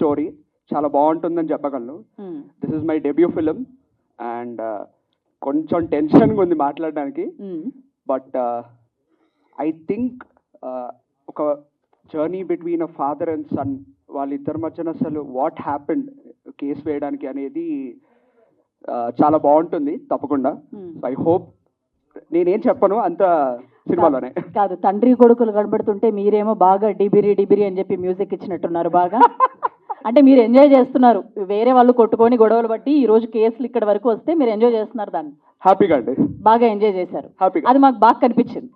Story, చాలా బాగుంటుందని చెప్పగలను. This is my debut film and కొంచెం టెన్షన్గా ఉంది మాట్లాడడానికి. బట్ ఐ థింక్ ఒక journey between a father and son, వాళ్ళిద్దరి మధ్యన అసలు వాట్ హ్యాపెండ్ కేసు వేయడానికి అనేది చాలా బాగుంటుంది తప్పకుండా. ఐ హోప్, నేనేం చెప్పను అంత సినిమాలోనే. కాదు, తండ్రి కొడుకులు కనబడుతుంటే మీరేమో బాగా డిబిరి డిబిరి అని చెప్పి మ్యూజిక్ ఇచ్చినట్టున్నారు బాగా. అంటే మీరు ఎంజాయ్ చేస్తున్నారు, వేరే వాళ్ళు కొట్టుకొని గొడవలు బట్టి ఈ రోజు కేసులు ఇక్కడ వరకు వస్తే మీరు ఎంజాయ్ చేస్తున్నారు దాన్ని. హ్యాపీగా అండి, బాగా ఎంజాయ్ చేశారు. హ్యాపీగా. అది మాకు బాగా కనిపించింది.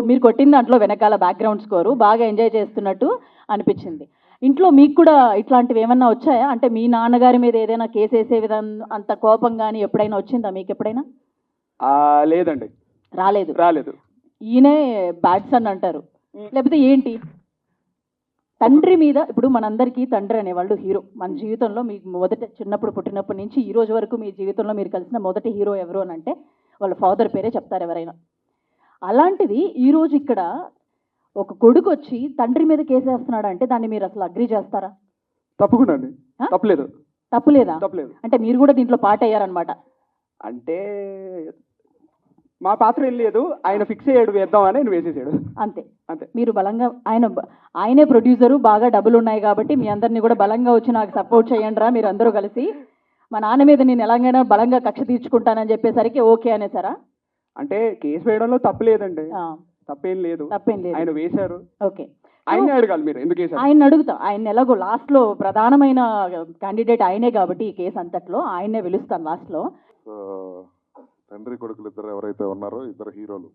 మీరు కొట్టిన దాంట్లో వెనకాల బ్యాక్గ్రౌండ్ స్కోరు బాగా ఎంజాయ్ చేస్తున్నట్టు అనిపించింది. ఇంట్లో మీకు కూడా ఇట్లాంటివి ఏమన్నా వచ్చాయా? అంటే మీ నాన్నగారి మీద ఏదైనా కేసు వేసే విధానం అంత కోపం కానీ ఎప్పుడైనా వచ్చిందా మీకు ఎప్పుడైనా? లేదండి, రాలేదు. ఈయనే బ్యాడ్ సన్ అంటారు, లేకపోతే ఏంటి? తండ్రి మీద ఇప్పుడు మనందరికీ తండ్రి అనేవాళ్ళు హీరో. మన జీవితంలో మీకు మొదట చిన్నప్పుడు పుట్టినప్పటి నుంచి ఈ రోజు వరకు మీ జీవితంలో మీరు కలిసిన మొదటి హీరో ఎవరు అని అంటే వాళ్ళ ఫాదర్ పేరే చెప్తారు ఎవరైనా. అలాంటిది ఈరోజు ఇక్కడ ఒక కొడుకు వచ్చి తండ్రి మీద కేసేస్తున్నాడు అంటే దాన్ని మీరు అసలు అగ్రీ చేస్తారా? తప్పకుండా అండి, తప్పులేదా? తప్పలేదు. అంటే మీరు కూడా దీంట్లో పార్ట్ అయ్యారనమాట. అంటే మా పాత్ర ఏం లేదు, ఆయన ఫిక్స్ అయ్యాడు వేద్దాం అని ఆయన వేసేసాడు అంతే. అంతే. మీరు బలంగా ఆయనే ప్రొడ్యూసరు, బాగా డబ్బులు ఉన్నాయి కాబట్టి మీ అందరినీ కూడా బలంగా వచ్చి నాకు సపోర్ట్ చేయండి రా మీరు అందరూ కలిసి, మా నాన్న మీద నేను ఎలాగైనా బలంగా కక్ష తీర్చుకుంటానని చెప్పేసరికి ఓకే అనేసారా? అంటే కేసు వేయడంలో తప్పు లేదండి, తప్పేం లేదు. ఆయన వేశారు. ఓకే, ఆయనే అడగాలి మీరు ఎందుకు వేశారు. ఆయన అడుగుతాం. ఆయన ఎలాగో లాస్ట్ లో ప్రధానమైన క్యాండిడేట్ ఆయనే కాబట్టి ఈ కేసు అంతట్లో ఆయన్నే పిలుస్తాను లాస్ట్ లో. తండ్రి కొడుకులు ఇద్దరు ఎవరైతే ఉన్నారో ఇద్దరు హీరోలు,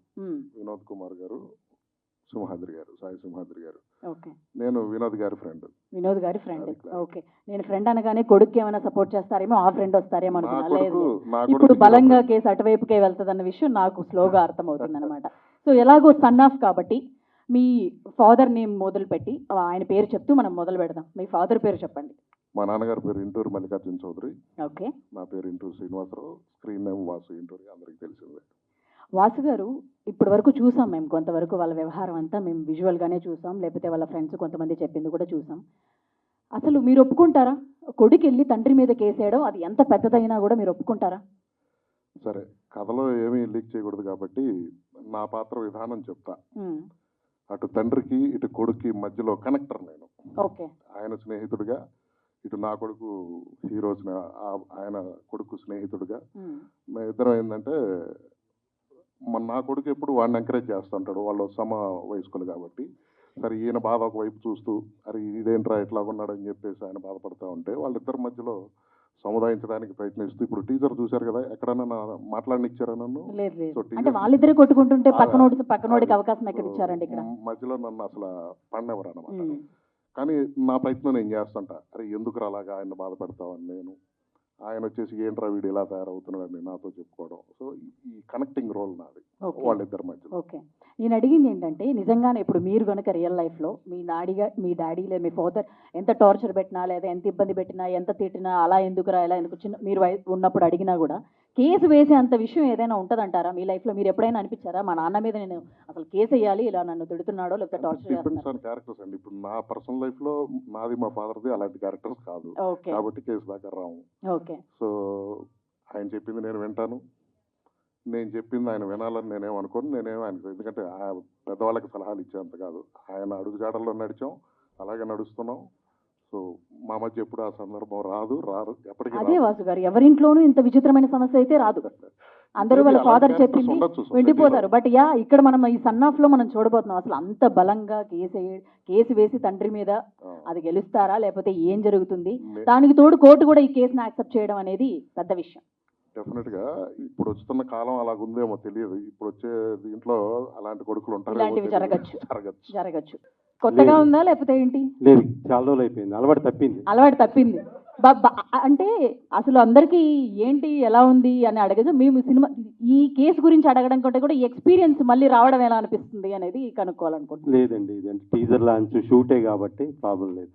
వినోద్ కుమార్ గారు, సింహాద్రి గారు, సాయి సింహాద్రి గారు. నేను వినోద్ గారి ఫ్రెండ్. ఓకే, నేను ఫ్రెండ్ అనగానే కొడుకు ఏమైనా సపోర్ట్ చేస్తారేమో, ఆ ఫ్రెండ్ వస్తారేమో అనుకున్నా. లేదు, ఇప్పుడు బలంగా కేసు అటువైపుకే వెళ్తుందన్న విషయం నాకు స్లోగా అర్థమవుతుంది అనమాట. సో ఎలాగో సన్ ఆఫ్ కాబట్టి మీ ఫాదర్ నేమ్ మొదలుపెట్టి ఆయన పేరు చెప్తూ మనం మొదలు పెడదాం. మీ ఫాదర్ పేరు చెప్పండి. మా నాన్నగారి పేరు ఇంటూరు మల్లికార్జున చౌదరి. ఓకే. నా పేరు ఇంటూరు శ్రీనివాసరావు, స్క్రీన్ నేమ్ వాసు ఇంటూరి, అందరికీ తెలిసిందే. వాసు గారు, ఇప్పటి వరకు చూసాం మేము కొంతవరకు వాళ్ళ వ్యవహారం అంతా మేము విజువల్గానే చూసాం, లేకపోతే వాళ్ళ ఫ్రెండ్స్ కొంతమంది చెప్పింది కూడా చూసాం. అసలు మీరు ఒప్పుకుంటారా కొడుకు వెళ్ళి తండ్రి మీద కేసేయడం అది ఎంత పెద్దదైనా కూడా మీరు ఒప్పుకుంటారా? సరే, కథలో ఏమీ లీక్ చేయకూడదు కాబట్టి నా పాత్ర విధానం చెప్తా. అటు తండ్రికి ఇటు కొడుక్కి మధ్యలో కనెక్టర్ నేను. ఓకే. ఆయన స్నేహితుడిగా, ఇటు నా కొడుకు హీరో ఆయన కొడుకు స్నేహితుడిగా మేము ఇద్దరం ఏంటంటే, నా కొడుకు ఎప్పుడు వాడిని ఎంకరేజ్ చేస్తుంటాడు, వాళ్ళు సమ వయస్కులు కాబట్టి. సరే, ఈయన బాధ ఒకవైపు చూస్తూ అరే ఇదేంట్రా ఇట్లా ఉన్నాడని చెప్పేసి ఆయన బాధపడుతూ ఉంటే వాళ్ళిద్దరి మధ్యలో సముదాయించడానికి ప్రయత్నిస్తూ, ఇప్పుడు టీజర్ చూశారు కదా, ఎక్కడన్నా మాట్లాడనిచ్చారా నన్ను? అంటే వాళ్ళిద్దరే కొట్టుకుంటుంటే పక్కనోడికి అవకాశం ఎక్కడ ఇచ్చారండి? ఇక్కడ మధ్యలో నన్ను అసలు పడినెవరు అనమాట. కానీ నా ప్రయత్నం నేను చేస్తుంటా, అరే ఎందుకు అలాగా ఆయన బాధ పెడతావని. నేను ఆయన వచ్చేసి ఏంట్రా వీడు ఇలా తయారవుతున్నాడని నాతో చెప్పుకోవడం. సో ఈ కనెక్టింగ్ రోల్ నాది వాళ్ళిద్దరి మధ్య. ఓకే, నేను అడిగింది ఏంటంటే, నిజంగానే ఇప్పుడు మీరు కనుక రియల్ లైఫ్లో మీ డాడీ లేదా మీ ఫాదర్ ఎంత టార్చర్ పెట్టినా, లేదా ఎంత ఇబ్బంది పెట్టినా, ఎంత తిట్టినా, అలా ఎందుకురా ఇలా ఎందుకు చిన్న మీరు ఉన్నప్పుడు అడిగినా కూడా కేసు వేసే అంత విషయం ఏదైనా ఉంటుందంటారా మీ లైఫ్లో? మీరు ఎప్పుడైనా అనిపించారా మా నాన్న మీద నేను అసలు కేసు వేయాలి, ఇలా నన్ను తిడుతున్నాడో లేకపోతే టార్చర్ చేస్తున్నాడో? క్యారెక్టర్స్ అండి, ఇప్పుడు నా పర్సనల్ లైఫ్లో నాది మా ఫాదర్ది అలాంటి క్యారెక్టర్స్ కాదు కాబట్టి కేసు దాకా రాము. ఓకే. సో ఆయన చెప్పింది నేను వింటాను, నేను చెప్పింది ఆయన వినాలని నేనేమనుకోను, ఆయనకు, ఎందుకంటే పెద్దవాళ్ళకి సలహాలు ఇచ్చేంత కాదు. ఆయన అడుగు జాడల్లో నడిచాం, అలాగే నడుస్తున్నాం. సో మా మధ్య ఎప్పుడు ఆ సందర్భం రారు ఎప్పటికీ. అదే వాసు గారు, ఎవరింట్లోనూ ఇంత విచిత్రమైన సమస్య అయితే రాదు. అందరూ వాళ్ళ ఫాదర్ చెప్పింది వెళ్ళిపోతారు. బట్ ఇక్కడ మనం ఈ సన్ ఆఫ్ లో మనం చూడబోతున్నాం అసలు అంత బలంగా కేసు వేసి తండ్రి మీద అది గెలుస్తారా, లేకపోతే ఏం జరుగుతుంది? దానికి తోడు కోర్టు కూడా ఈ కేసును యాక్సెప్ట్ చేయడం అనేది పెద్ద విషయం. డెఫినెట్ గా ఇప్పుడు వస్తున్న కాలం అలాగుందేమో తెలియదు. ఇప్పుడు వచ్చే దీంట్లో అలాంటి కొడుకులు ఉంటారు, ఇలాంటివి జరగచ్చు. కొత్తగా ఉందా లేకపోతే ఏంటి? లేదు, చాలా రోజులు అయిపోయింది, అలవాటు తప్పింది. అంటే అసలు అందరికీ ఏంటి ఎలా ఉంది అని అడగదు. మేము సినిమా ఈ కేసు గురించి అడగడం కంటే కూడా ఈ ఎక్స్పీరియన్స్ మళ్ళీ రావడం ఎలా అనిపిస్తుంది అనేది కనుక్కోవాలనుకుంటున్నాను. లేదండి, ఇది టీజర్ లాంచ్ షూటే కాబట్టి ప్రాబ్లం లేదు.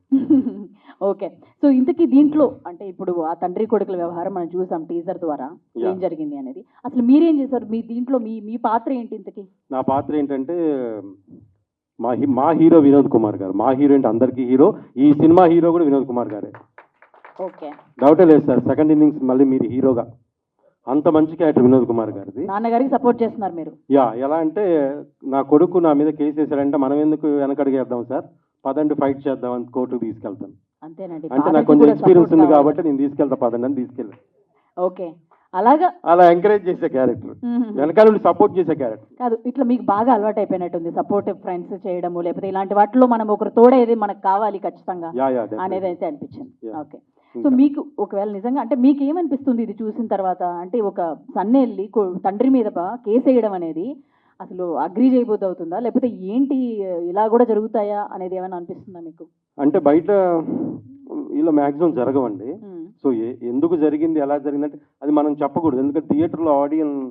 ఓకే. సో ఇంతకీ దీంట్లో అంటే ఇప్పుడు ఆ తండ్రి కొడుకుల వ్యవహారం మనం చూసాం టీజర్ ద్వారా, ఏం జరిగింది అనేది. అసలు మీరేం చేశారు మీ దీంట్లో? మీ పాత్ర ఏంటి ఇంతకీ? నా పాత్ర ఏంటంటే, మా హీరో వినోద్ కుమార్ గారు. మా హీరో అంటే అందరికీ హీరో. ఈ సినిమా హీరో కూడా వినోద్ కుమార్ గారే, ఓకే. డౌటే లేదు సార్. సెకండ్ ఇన్నింగ్స్ మళ్ళీ మీరు హీరోగా, అంత మంచి క్యారెక్టర్ వినోద్ కుమార్ గారిది. నాన్నగారికి సపోర్ట్ చేస్తున్నారు మీరు. యా, ఎలా అంటే నా కొడుకు నా మీద కేసు వేశారంటే మనం ఎందుకు వెనకడిగేద్దాం సార్, పదండి ఫైట్ చేద్దాం అని కోర్టుకు తీసుకెళ్తాను. అంతేనండి, అంటే నాకు father కి కొంచెం కూడా ఎక్స్పీరియన్స్ support ఉంది కావాలి. కాబట్టి నేను తీసుకెళ్తా పదండి అని తీసుకెళ్ళి ఓకే, అలాగా. అలా ఎంకరేజ్ చేసే క్యారెక్టర్, వెనకాల నుండి సపోర్ట్ చేసే క్యారెక్టర్. కాదు, ఇట్లా మీకు బాగా అలవాటు అయిపోయినట్టుంది సపోర్టివ్ ఫ్రెండ్స్ చేయడము, లేకపోతే ఇలాంటి వాటిలో మనం ఒకరు తోడేది మనకు కావాలి ఖచ్చితంగా యా యా అనేది అయితే అనిపించింది. Yeah. ఓకే. సో మీకు ఒకవేళ నిజంగా అంటే మీకు ఏమనిపిస్తుంది ఇది చూసిన తర్వాత? అంటే ఒక సన్న వెళ్ళి తండ్రి మీద కేసు వేయడం అనేది అసలు అగ్రీ చేయబోద్దు అవుతుందా, లేకపోతే ఏంటి ఇలా కూడా జరుగుతాయా అనేది ఏమైనా అనిపిస్తుందా మీకు? అంటే బయట ఇలా మ్యాక్సిమం జరగవండి. సో ఎందుకు జరిగింది, ఎలా జరిగిందంటే అది మనం చెప్పకూడదు, ఎందుకంటే థియేటర్లో ఆడియన్స్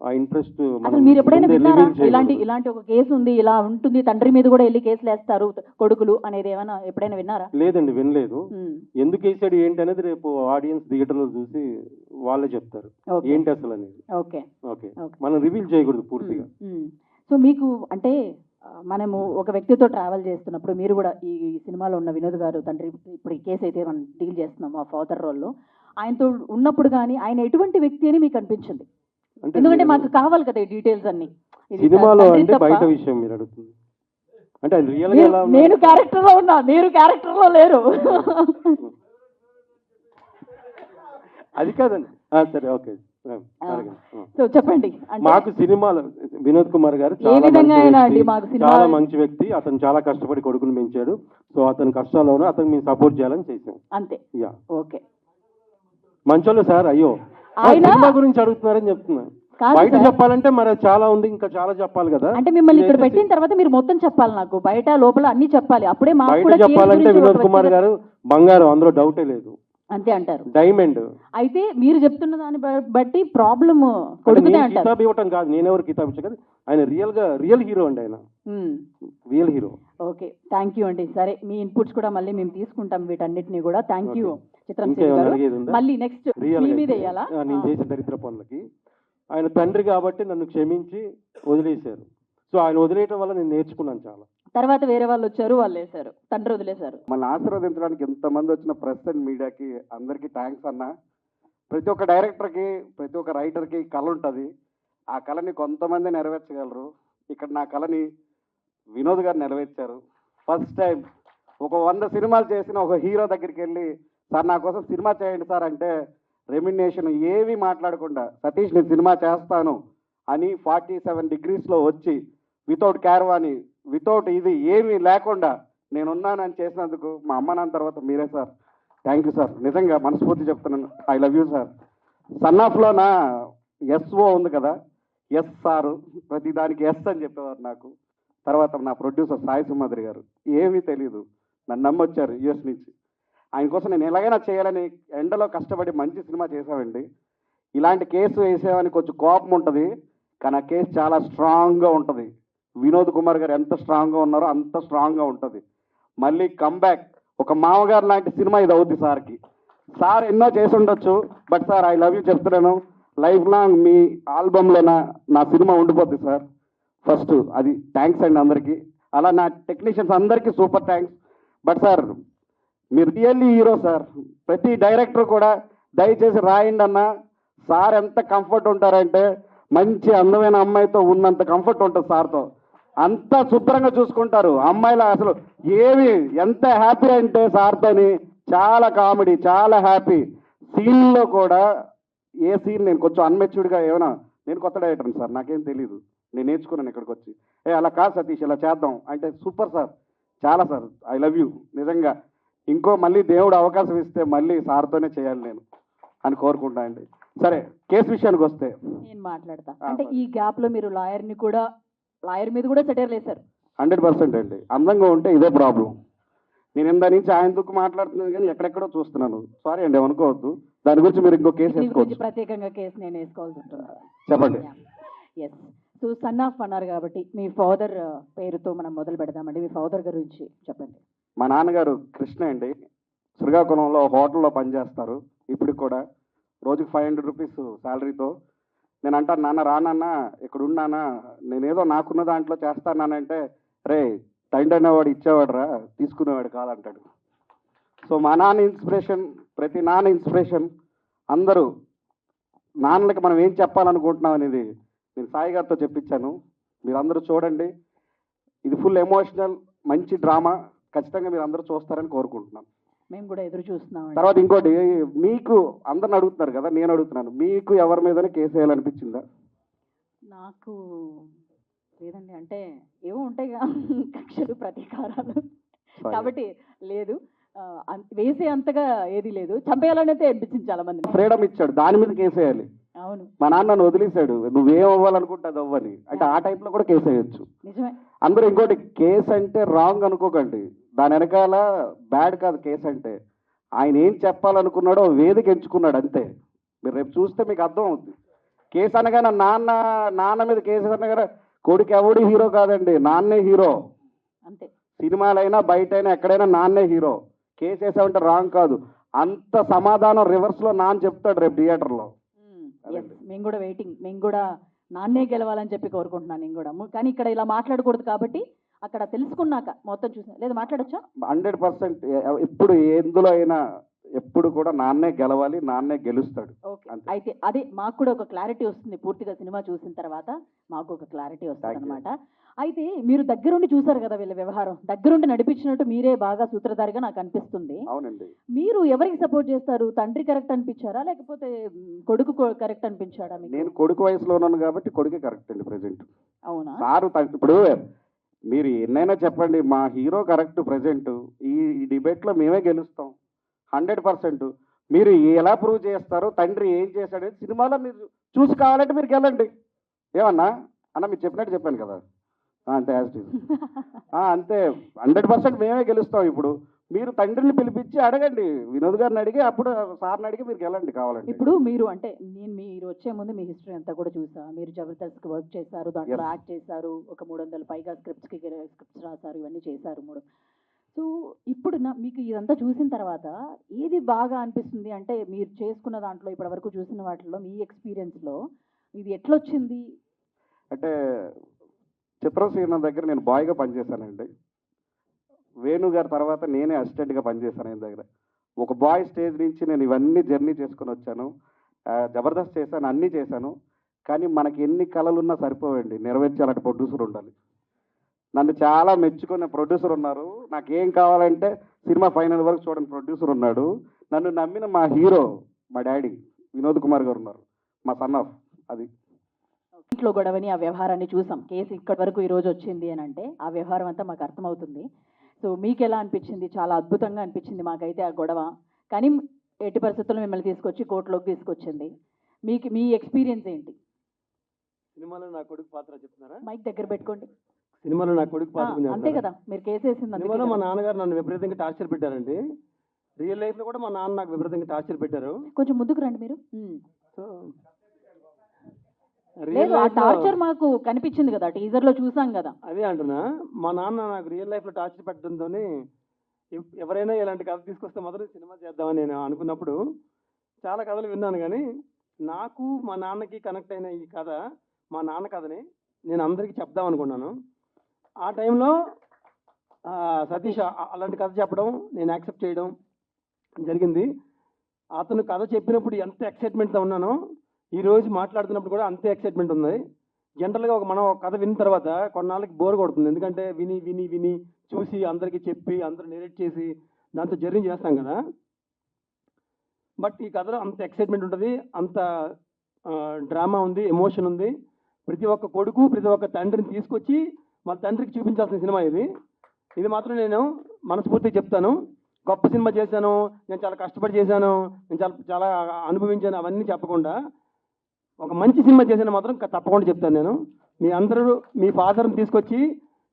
ఆ ఇంట్రెస్ట్. అసలు మీరు ఎప్పుడైనా విన్నారా ఇలాంటి ఒక కేసు ఉంది, ఇలా ఉంటుంది, తండ్రి మీద కూడా వెళ్ళి కేసులు వేస్తారు కొడుకులు అనేది ఏమైనా ఎప్పుడైనా విన్నారా? లేదండి, వినలేదు. ఎందుకు వేసాడు ఏంటి అనేది రేపు ఆడియన్స్ థియేటర్లో చూసి వాళ్ళే చెప్తారు ఏంటి అసలు అనేది. ఓకే ఓకే, మనం రివీల్ చేయకూడదు పూర్తిగా. సో మీకు అంటే మనము ఒక వ్యక్తితో ట్రావెల్ చేస్తున్నప్పుడు, మీరు కూడా ఈ సినిమాలో ఉన్న వినోద్ గారు తండ్రి, ఇప్పుడు ఈ కేసు అయితే మనం డీల్ చేస్తున్నాము ఆ ఫాదర్ రోల్లో, ఆయనతో ఉన్నప్పుడు కానీ ఆయన ఎటువంటి వ్యక్తి అని మీకు అనిపించింది? ఎందుకంటే మాకు కావాలి కదా ఈ డీటెయిల్స్ అన్ని. సినిమాలో అంటే బయట విషయం మీరు అడుగుతుంది అంటే రియల్ గా ఎలా నేను క్యారెక్టర్ లో ఉన్నా, మీరు క్యారెక్టర్ లో లేరు. అది కాదండి, సరే ఓకే. సో చెప్పండి. మాకు సినిమాలో వినోద్ కుమార్ గారు చాలా మంచి వ్యక్తి. అతను చాలా కష్టపడి కొడుకుని పెంచాడు. సో అతని కష్టాల్లోనూ అతను మేము సపోర్ట్ చేయాలని చేసాం అంతే. Yeah, okay. మంచోళ్ళు సార్. అయ్యో, సినిమా గురించి అడుగుతున్నారని చెప్తున్నాను. బయట చెప్పాలంటే మరి చాలా ఉంది, ఇంకా చాలా చెప్పాలి కదా. అంటే మిమ్మల్ని ఇక్కడ పెట్టిన తర్వాత మీరు మొత్తం చెప్పాలి నాకు, బయట లోపల అన్ని చెప్పాలి, అప్పుడే బయట చెప్పాలంటే వినోద్ కుమార్ గారు బంగారం, అందులో డౌటే లేదు. అంతే అంటారు. డైమండ్. అయితే మీరు చెప్తున్న దాన్ని బట్టి ప్రాబ్లమ్ కొడుకునే అంటారు. కితాబ్ ఇవ్వటం కాదు, నేనెవరు కితాబ్ ఇచ్చా కదా. ఆయన రియల్ హీరో అండి, ఆయన real hero. Okay, thank you అండి. సరే, మీ ఇన్పుట్స్ కూడా మళ్ళీ మేము తీసుకుంటాం వీటన్నిటిని కూడా. థ్యాంక్ యూ చిత్రం గారు. మళ్ళీ నెక్స్ట్ మీ మీద వేయాలా? నేను చేసే దరిద్ర పనులకి ఆయన తండ్రి కాబట్టి నన్ను క్షమించి వదిలేశారు. సో ఆయన వదిలేయటం వల్ల నేను నేర్చుకున్నాను చాలా. తర్వాత వేరే వాళ్ళు వచ్చారు, వాళ్ళు వేశారు, తండ్రి వదిలేశారు. మన ఆశీర్వదించడానికి ఎంతమంది వచ్చిన ప్రెస్ అండ్ మీడియాకి అందరికీ థ్యాంక్స్ అన్న. ప్రతి ఒక్క డైరెక్టర్కి, ప్రతి ఒక్క రైటర్కి కళ ఉంటుంది. ఆ కళని కొంతమంది నెరవేర్చగలరు. ఇక్కడ నా కళని వినోద్ గారు నెరవేర్చారు. ఫస్ట్ టైం ఒక 100 సినిమాలు చేసిన ఒక హీరో దగ్గరికి వెళ్ళి, సార్ నా కోసం సినిమా చేయండి సార్ అంటే, రెమ్యునేషన్ ఏవి మాట్లాడకుండా సతీష్ నేను సినిమా చేస్తాను అని 47 degrees వచ్చి వితౌట్ క్యారవాని, వితౌట్ ఇది ఏమీ లేకుండా నేనున్నానని చేసినందుకు మా అమ్మ నాన్న తర్వాత మీరే సార్. థ్యాంక్ యూ సార్, నిజంగా మనస్ఫూర్తి చెప్తున్నాను. I love you sir. Son ఆఫ్లో నా ఎస్ఓ ఉంది కదా, ఎస్ సారు, ప్రతి దానికి ఎస్ అని చెప్పేవారు నాకు. తర్వాత నా ప్రొడ్యూసర్ సాయి సింహాద్రి గారు, ఏమీ తెలియదు, నన్ను నమ్మొచ్చారు యూఎస్ నుంచి. ఆయన కోసం నేను ఎలాగైనా చేయాలని ఎండలో కష్టపడి మంచి సినిమా చేసామండి. ఇలాంటి కేసు వేసేవని కొంచెం కోపం ఉంటుంది, కానీ ఆ కేసు చాలా స్ట్రాంగ్గా ఉంటుంది. వినోద్ కుమార్ గారు ఎంత స్ట్రాంగ్గా ఉన్నారో అంత స్ట్రాంగ్గా ఉంటుంది. మళ్ళీ కమ్బ్యాక్ ఒక మామగారు లాంటి సినిమా ఇది అవుద్ది సార్కి. సార్ ఎన్నో చేసి ఉండొచ్చు, but sir I love you చెప్తున్నాను. లైఫ్ లాంగ్ మీ ఆల్బంలో నా సినిమా ఉండిపోద్ది సార్. ఫస్ట్ అది థ్యాంక్స్ అండి అందరికీ. అలా నా టెక్నీషియన్స్ అందరికీ సూపర్ థ్యాంక్స్. బట్ సార్ మీరు రియల్లీ హీరో సార్. ప్రతి డైరెక్టర్ కూడా దయచేసి రాయండి అన్న. సార్ ఎంత కంఫర్ట్ ఉంటారంటే, మంచి అందమైన అమ్మాయితో ఉన్నంత కంఫర్ట్ ఉంటుంది సార్తో. అంత శుభ్రంగా చూసుకుంటారు అమ్మాయిలు. అసలు ఏమి ఎంత హ్యాపీ అంటే సార్తోని, చాలా కామెడీ, చాలా హ్యాపీ. సీన్లో కూడా ఏ సీన్ నేను కొంచెం అన్మెచ్యూర్డ్గా ఏమైనా, నేను కొత్త డైరెక్టర్ని సార్, నాకేం తెలీదు, నేను నేర్చుకున్నాను ఇక్కడికి వచ్చి. అలా కాదు సతీష్ ఇలా చేద్దాం అంటే సూపర్ సార్, చాలా సార్. ఐ లవ్ యూ నిజంగా. ఇంకో మళ్ళీ దేవుడు అవకాశం ఇస్తే మళ్ళీ సార్తోనే చేయాలి నేను అని కోరుకుంటా అండి. సరే, కేసు విషయానికి వస్తే నేను మాట్లాడతా. అంటే ఈ గ్యాప్ లో మీరు లాయర్ మీద కూడా సెటైర్ వేశారు. 100% అండి. అందంగా ఉంటే ఇదే ప్రాబ్లం. నేను ఇందా నుంచి ఆయన దుక్కు మాట్లాడుతున్నాను కానీ ఎక్కడెక్కడో చూస్తున్నాను. సారీ అండి, అనుకోవద్దు. దాని గురించి మీరు ఇంకో కేసు వేసుకోవచ్చు. ప్రత్యేకంగా కేసు నేను వేసుకోవాల్సి ఉంటుంది. చెప్పండి. ఎస్. సో సన్ ఆఫ్ అన్నారు కాబట్టి మీ ఫాదర్ పేరుతో మనం మొదలు పెడదామండి. మీ ఫాదర్ గురించి చెప్పండి. మా నాన్నగారు కృష్ణ అండి. శ్రీకాకుళంలో హోటల్లో పనిచేస్తారు. ఇప్పుడు కూడా రోజుకి 500 రూపీస్ శాలరీతో. నేను అంటాను, నాన్న రానన్నా ఇక్కడ ఉన్నానా, నేనేదో నాకున్న దాంట్లో చేస్తానంటే, రే తండ్రి అనేవాడు ఇచ్చేవాడు రా, తీసుకునేవాడు కాదంటాడు. సో మా నాన్న ఇన్స్పిరేషన్, ప్రతి నాన్న ఇన్స్పిరేషన్. అందరూ నాన్నలకి మనం ఏం చెప్పాలనుకుంటున్నాం అనేది నేను సాయి గారితో చెప్పించాను. మీరందరూ చూడండి, ఇది ఫుల్ ఎమోషనల్ మంచి డ్రామా. ఖచ్చితంగా మీరు అందరూ చూస్తారని కోరుకుంటున్నాను. మేము కూడా ఎదురు చూస్తున్నాం. తర్వాత ఇంకోటి, మీకు అందరిని అడుగుతున్నారు కదా, నేను అడుగుతున్నాను, మీకు ఎవరి మీదనే కేసు వేయాలనిపించిందా? నాకు లేదండి, అంటే ఏవో ఉంటాయి కక్షలు ప్రతీకారాలు, కాబట్టి లేదు. వేసే అంతగా ఏది లేదు. చంపేయాలనైతే అనిపించింది చాలా మంది. ఫ్రీడమ్ ఇచ్చాడు, దాని మీద కేసు వేయాలి. అవును, మా నాన్న నన్ను వదిలేశాడు, నువ్వేం అవ్వాలనుకుంటే అది అవ్వని, అంటే ఆ టైప్లో కూడా కేసు వేయొచ్చు. నిజమే. అందరూ ఇంకోటి, కేసు అంటే రాంగ్ అనుకోకండి, దాని వెనకాల బ్యాడ్ కాదు. కేసు అంటే ఆయన ఏం చెప్పాలనుకున్నాడో వేదిక ఎంచుకున్నాడు అంతే. మీరు రేపు చూస్తే మీకు అర్థం అవుతుంది. కేసు అనగానే నాన్న మీద కేసు అనగానే కొడుకు ఎవడు హీరో కాదండి, నాన్నే హీరో. అంతే, సినిమాలైనా బయటైనా ఎక్కడైనా నాన్నే హీరో. కేసు వేసామంటే రాంగ్ కాదు. అంత సమాధానం రివర్స్లో నాన్న చెప్తాడు రేపు థియేటర్లో. మేము కూడా వెయిటింగ్, మేము కూడా నాన్నే గెలవాలని చెప్పి కోరుకుంటున్నాను నేను కూడా. కానీ ఇక్కడ ఇలా మాట్లాడకూడదు కాబట్టి అక్కడ తెలుసుకున్నాక మొత్తం చూసా. లేదు మాట్లాడొచ్చా? 100% ఎప్పుడు ఎందులో అయినా ఎప్పుడు కూడా నాన్నే గెలవాలి, నాన్నే గెలుస్తాడు. ఓకే, అయితే అదే మాకు కూడా ఒక క్లారిటీ వస్తుంది. పూర్తిగా సినిమా చూసిన తర్వాత మాకు ఒక క్లారిటీ వస్తుంది అనమాట. అయితే మీరు దగ్గరుండి చూసారు కదా వీళ్ళ వ్యవహారం, దగ్గరుండి నడిపించినట్టు మీరే బాగా సూత్రధారిగా నాకు అనిపిస్తుంది. అవునండి. మీరు ఎవరికి సపోర్ట్ చేస్తారు? తండ్రి కరెక్ట్ అనిపించారా, లేకపోతే కొడుకు కరెక్ట్ అనిపించాడా? నేను కొడుకు వయసులో ఉన్నాను కాబట్టి కొడుకే కరెక్ట్ అండి ప్రెజెంట్. అవునా? సారు ఇప్పుడు మీరు ఎన్నైనా చెప్పండి, మా హీరో కరెక్ట్ ప్రెజెంట్. ఈ డిబేట్లో మేమే గెలుస్తాం 100%. మీరు ఎలా ప్రూవ్ చేస్తారు తండ్రి ఏం చేశాడు సినిమాలో మీరు చూసి కావాలంటే మీరు వెళ్ళండి. ఏమన్నా అన్న మీరు చెప్పినట్టు చెప్పాను కదా, అంతే యాజ్ ఇట్ ఈజ్. అంతే 100% మేమే గెలుస్తాం. ఇప్పుడు మీరు తండ్రిని పిలిపించి అడగండి, వినోద్ గారిని అడిగి, అప్పుడు సార్ని అడిగి మీరు వెళ్ళండి కావాలండి. ఇప్పుడు మీరు అంటే మీరు వచ్చే ముందు మీ హిస్టరీ అంతా కూడా చూసా. మీరు జబర్దస్త్కి వర్క్ చేశారు, దాంట్లో యాక్ట్ చేశారు, ఒక 300 పైగా స్క్రిప్ట్స్ రాశారు, ఇవన్నీ చేశారు 3. సో ఇప్పుడు మీకు ఇదంతా చూసిన తర్వాత ఏది బాగా అనిపిస్తుంది? అంటే మీరు చేసుకున్న దాంట్లో ఇప్పటి వరకు చూసిన వాటిలో మీ ఎక్స్పీరియన్స్లో ఇది ఎట్లొచ్చింది? అంటే చిత్రసీన దగ్గర నేను బాయ్గా పనిచేశానండి. వేణు గారి తర్వాత నేనే అసిస్టెంట్గా పనిచేశాను ఆయన దగ్గర. ఒక బాయ్ స్టేజ్ నుంచి నేను ఇవన్నీ జర్నీ చేసుకుని వచ్చాను. జబర్దస్త్ చేశాను, అన్నీ చేశాను. కానీ మనకి ఎన్ని కళలున్నా సరిపోవండి, నెరవేర్చాలంటే ప్రొడ్యూసర్ ఉండాలి. నన్ను చాలా మెచ్చుకున్న ప్రొడ్యూసర్ ఉన్నారు. నాకు ఏం కావాలంటే సినిమా ఫైనల్ వరకు చూడండి ప్రొడ్యూసర్ ఉన్నాడు. నన్ను నమ్మిన మా హీరో మా డాడీ వినోద్ కుమార్ గారు ఉన్నారు, మా సన్ ఆఫ్. అది ఇంట్లో గొడవని ఆ వ్యవహారాన్ని చూసాం. కేసు ఇక్కడి వరకు ఈరోజు వచ్చింది అని అంటే ఆ వ్యవహారం అంతా మాకు అర్థమవుతుంది. సో మీకు ఎలా అనిపించింది? చాలా అద్భుతంగా అనిపించింది మాకైతే ఆ గొడవ. కానీ ఎట్టి పరిస్థితుల్లో మిమ్మల్ని తీసుకొచ్చి కోర్టులోకి తీసుకొచ్చింది. మీ ఎక్స్పీరియన్స్ ఏంటి? సినిమాలో నా కొడుకు పాత్ర చెప్తున్నారా? మైక్ దగ్గర పెట్టుకోండి. సినిమాలో నా కొడుకు పాత్ర అంతే కదా, మీరు కేసు వేసింది. సినిమాలో మా నాన్నగారు నన్ను విపరీతంగా టార్చర్ పెట్టారండి. రియల్ లైఫ్లో కూడా మా నాన్న నాకు విపరీతంగా టార్చర్ పెట్టారు. కొంచెం ముందుకు రండి మీరు. సో లేదు, ఆ టార్చర్ మాకు కనిపించింది కదా, టీజర్ లో చూసాం కదా. అదే అంటున్నా, మా నాన్న నాకు రియల్ లైఫ్లో టార్చర్ పెట్టడంతో ఎవరైనా ఇలాంటి కథ తీసుకొస్తే మొదలు సినిమా చేద్దామని నేను అనుకున్నప్పుడు చాలా కథలు విన్నాను. కానీ నాకు మా నాన్నకి కనెక్ట్ అయిన ఈ కథ, మా నాన్న కథని నేను అందరికీ చెప్దాం అనుకున్నాను. ఆ టైంలో సతీష్ అలాంటి కథ చెప్పడం, నేను యాక్సెప్ట్ చేయడం జరిగింది. అతను కథ చెప్పినప్పుడు ఎంత ఎక్సైట్మెంట్తో ఉన్నానో ఈరోజు మాట్లాడుతున్నప్పుడు కూడా అంతే ఎక్సైట్మెంట్ ఉంది. జనరల్గా మనం ఒక కథ విన్న తర్వాత కొన్నాళ్ళకి బోర్ కొడుతుంది, ఎందుకంటే విని విని విని చూసి అందరికీ చెప్పి అందరూ నెరేట్ చేసి దాంతో జర్నీ చేస్తాం కదా. బట్ ఈ కథలో అంత ఎక్సైట్మెంట్ ఉంటుంది, అంత డ్రామా ఉంది, ఎమోషన్ ఉంది. ప్రతి ఒక్క కొడుకు ప్రతి ఒక్క తండ్రిని తీసుకొచ్చి మా తండ్రికి చూపించాల్సిన సినిమా ఇది. ఇది మాత్రం నేను మనస్ఫూర్తిగా చెప్తాను. గొప్ప సినిమా చేశాను, నేను చాలా కష్టపడి చేశాను, నేను చాలా చాలా అనుభవించాను అవన్నీ చెప్పకుండా ఒక మంచి సినిమా చేసిన మాత్రం తప్పకుండా చెప్తాను నేను. మీ అందరూ మీ ఫాదర్ని తీసుకొచ్చి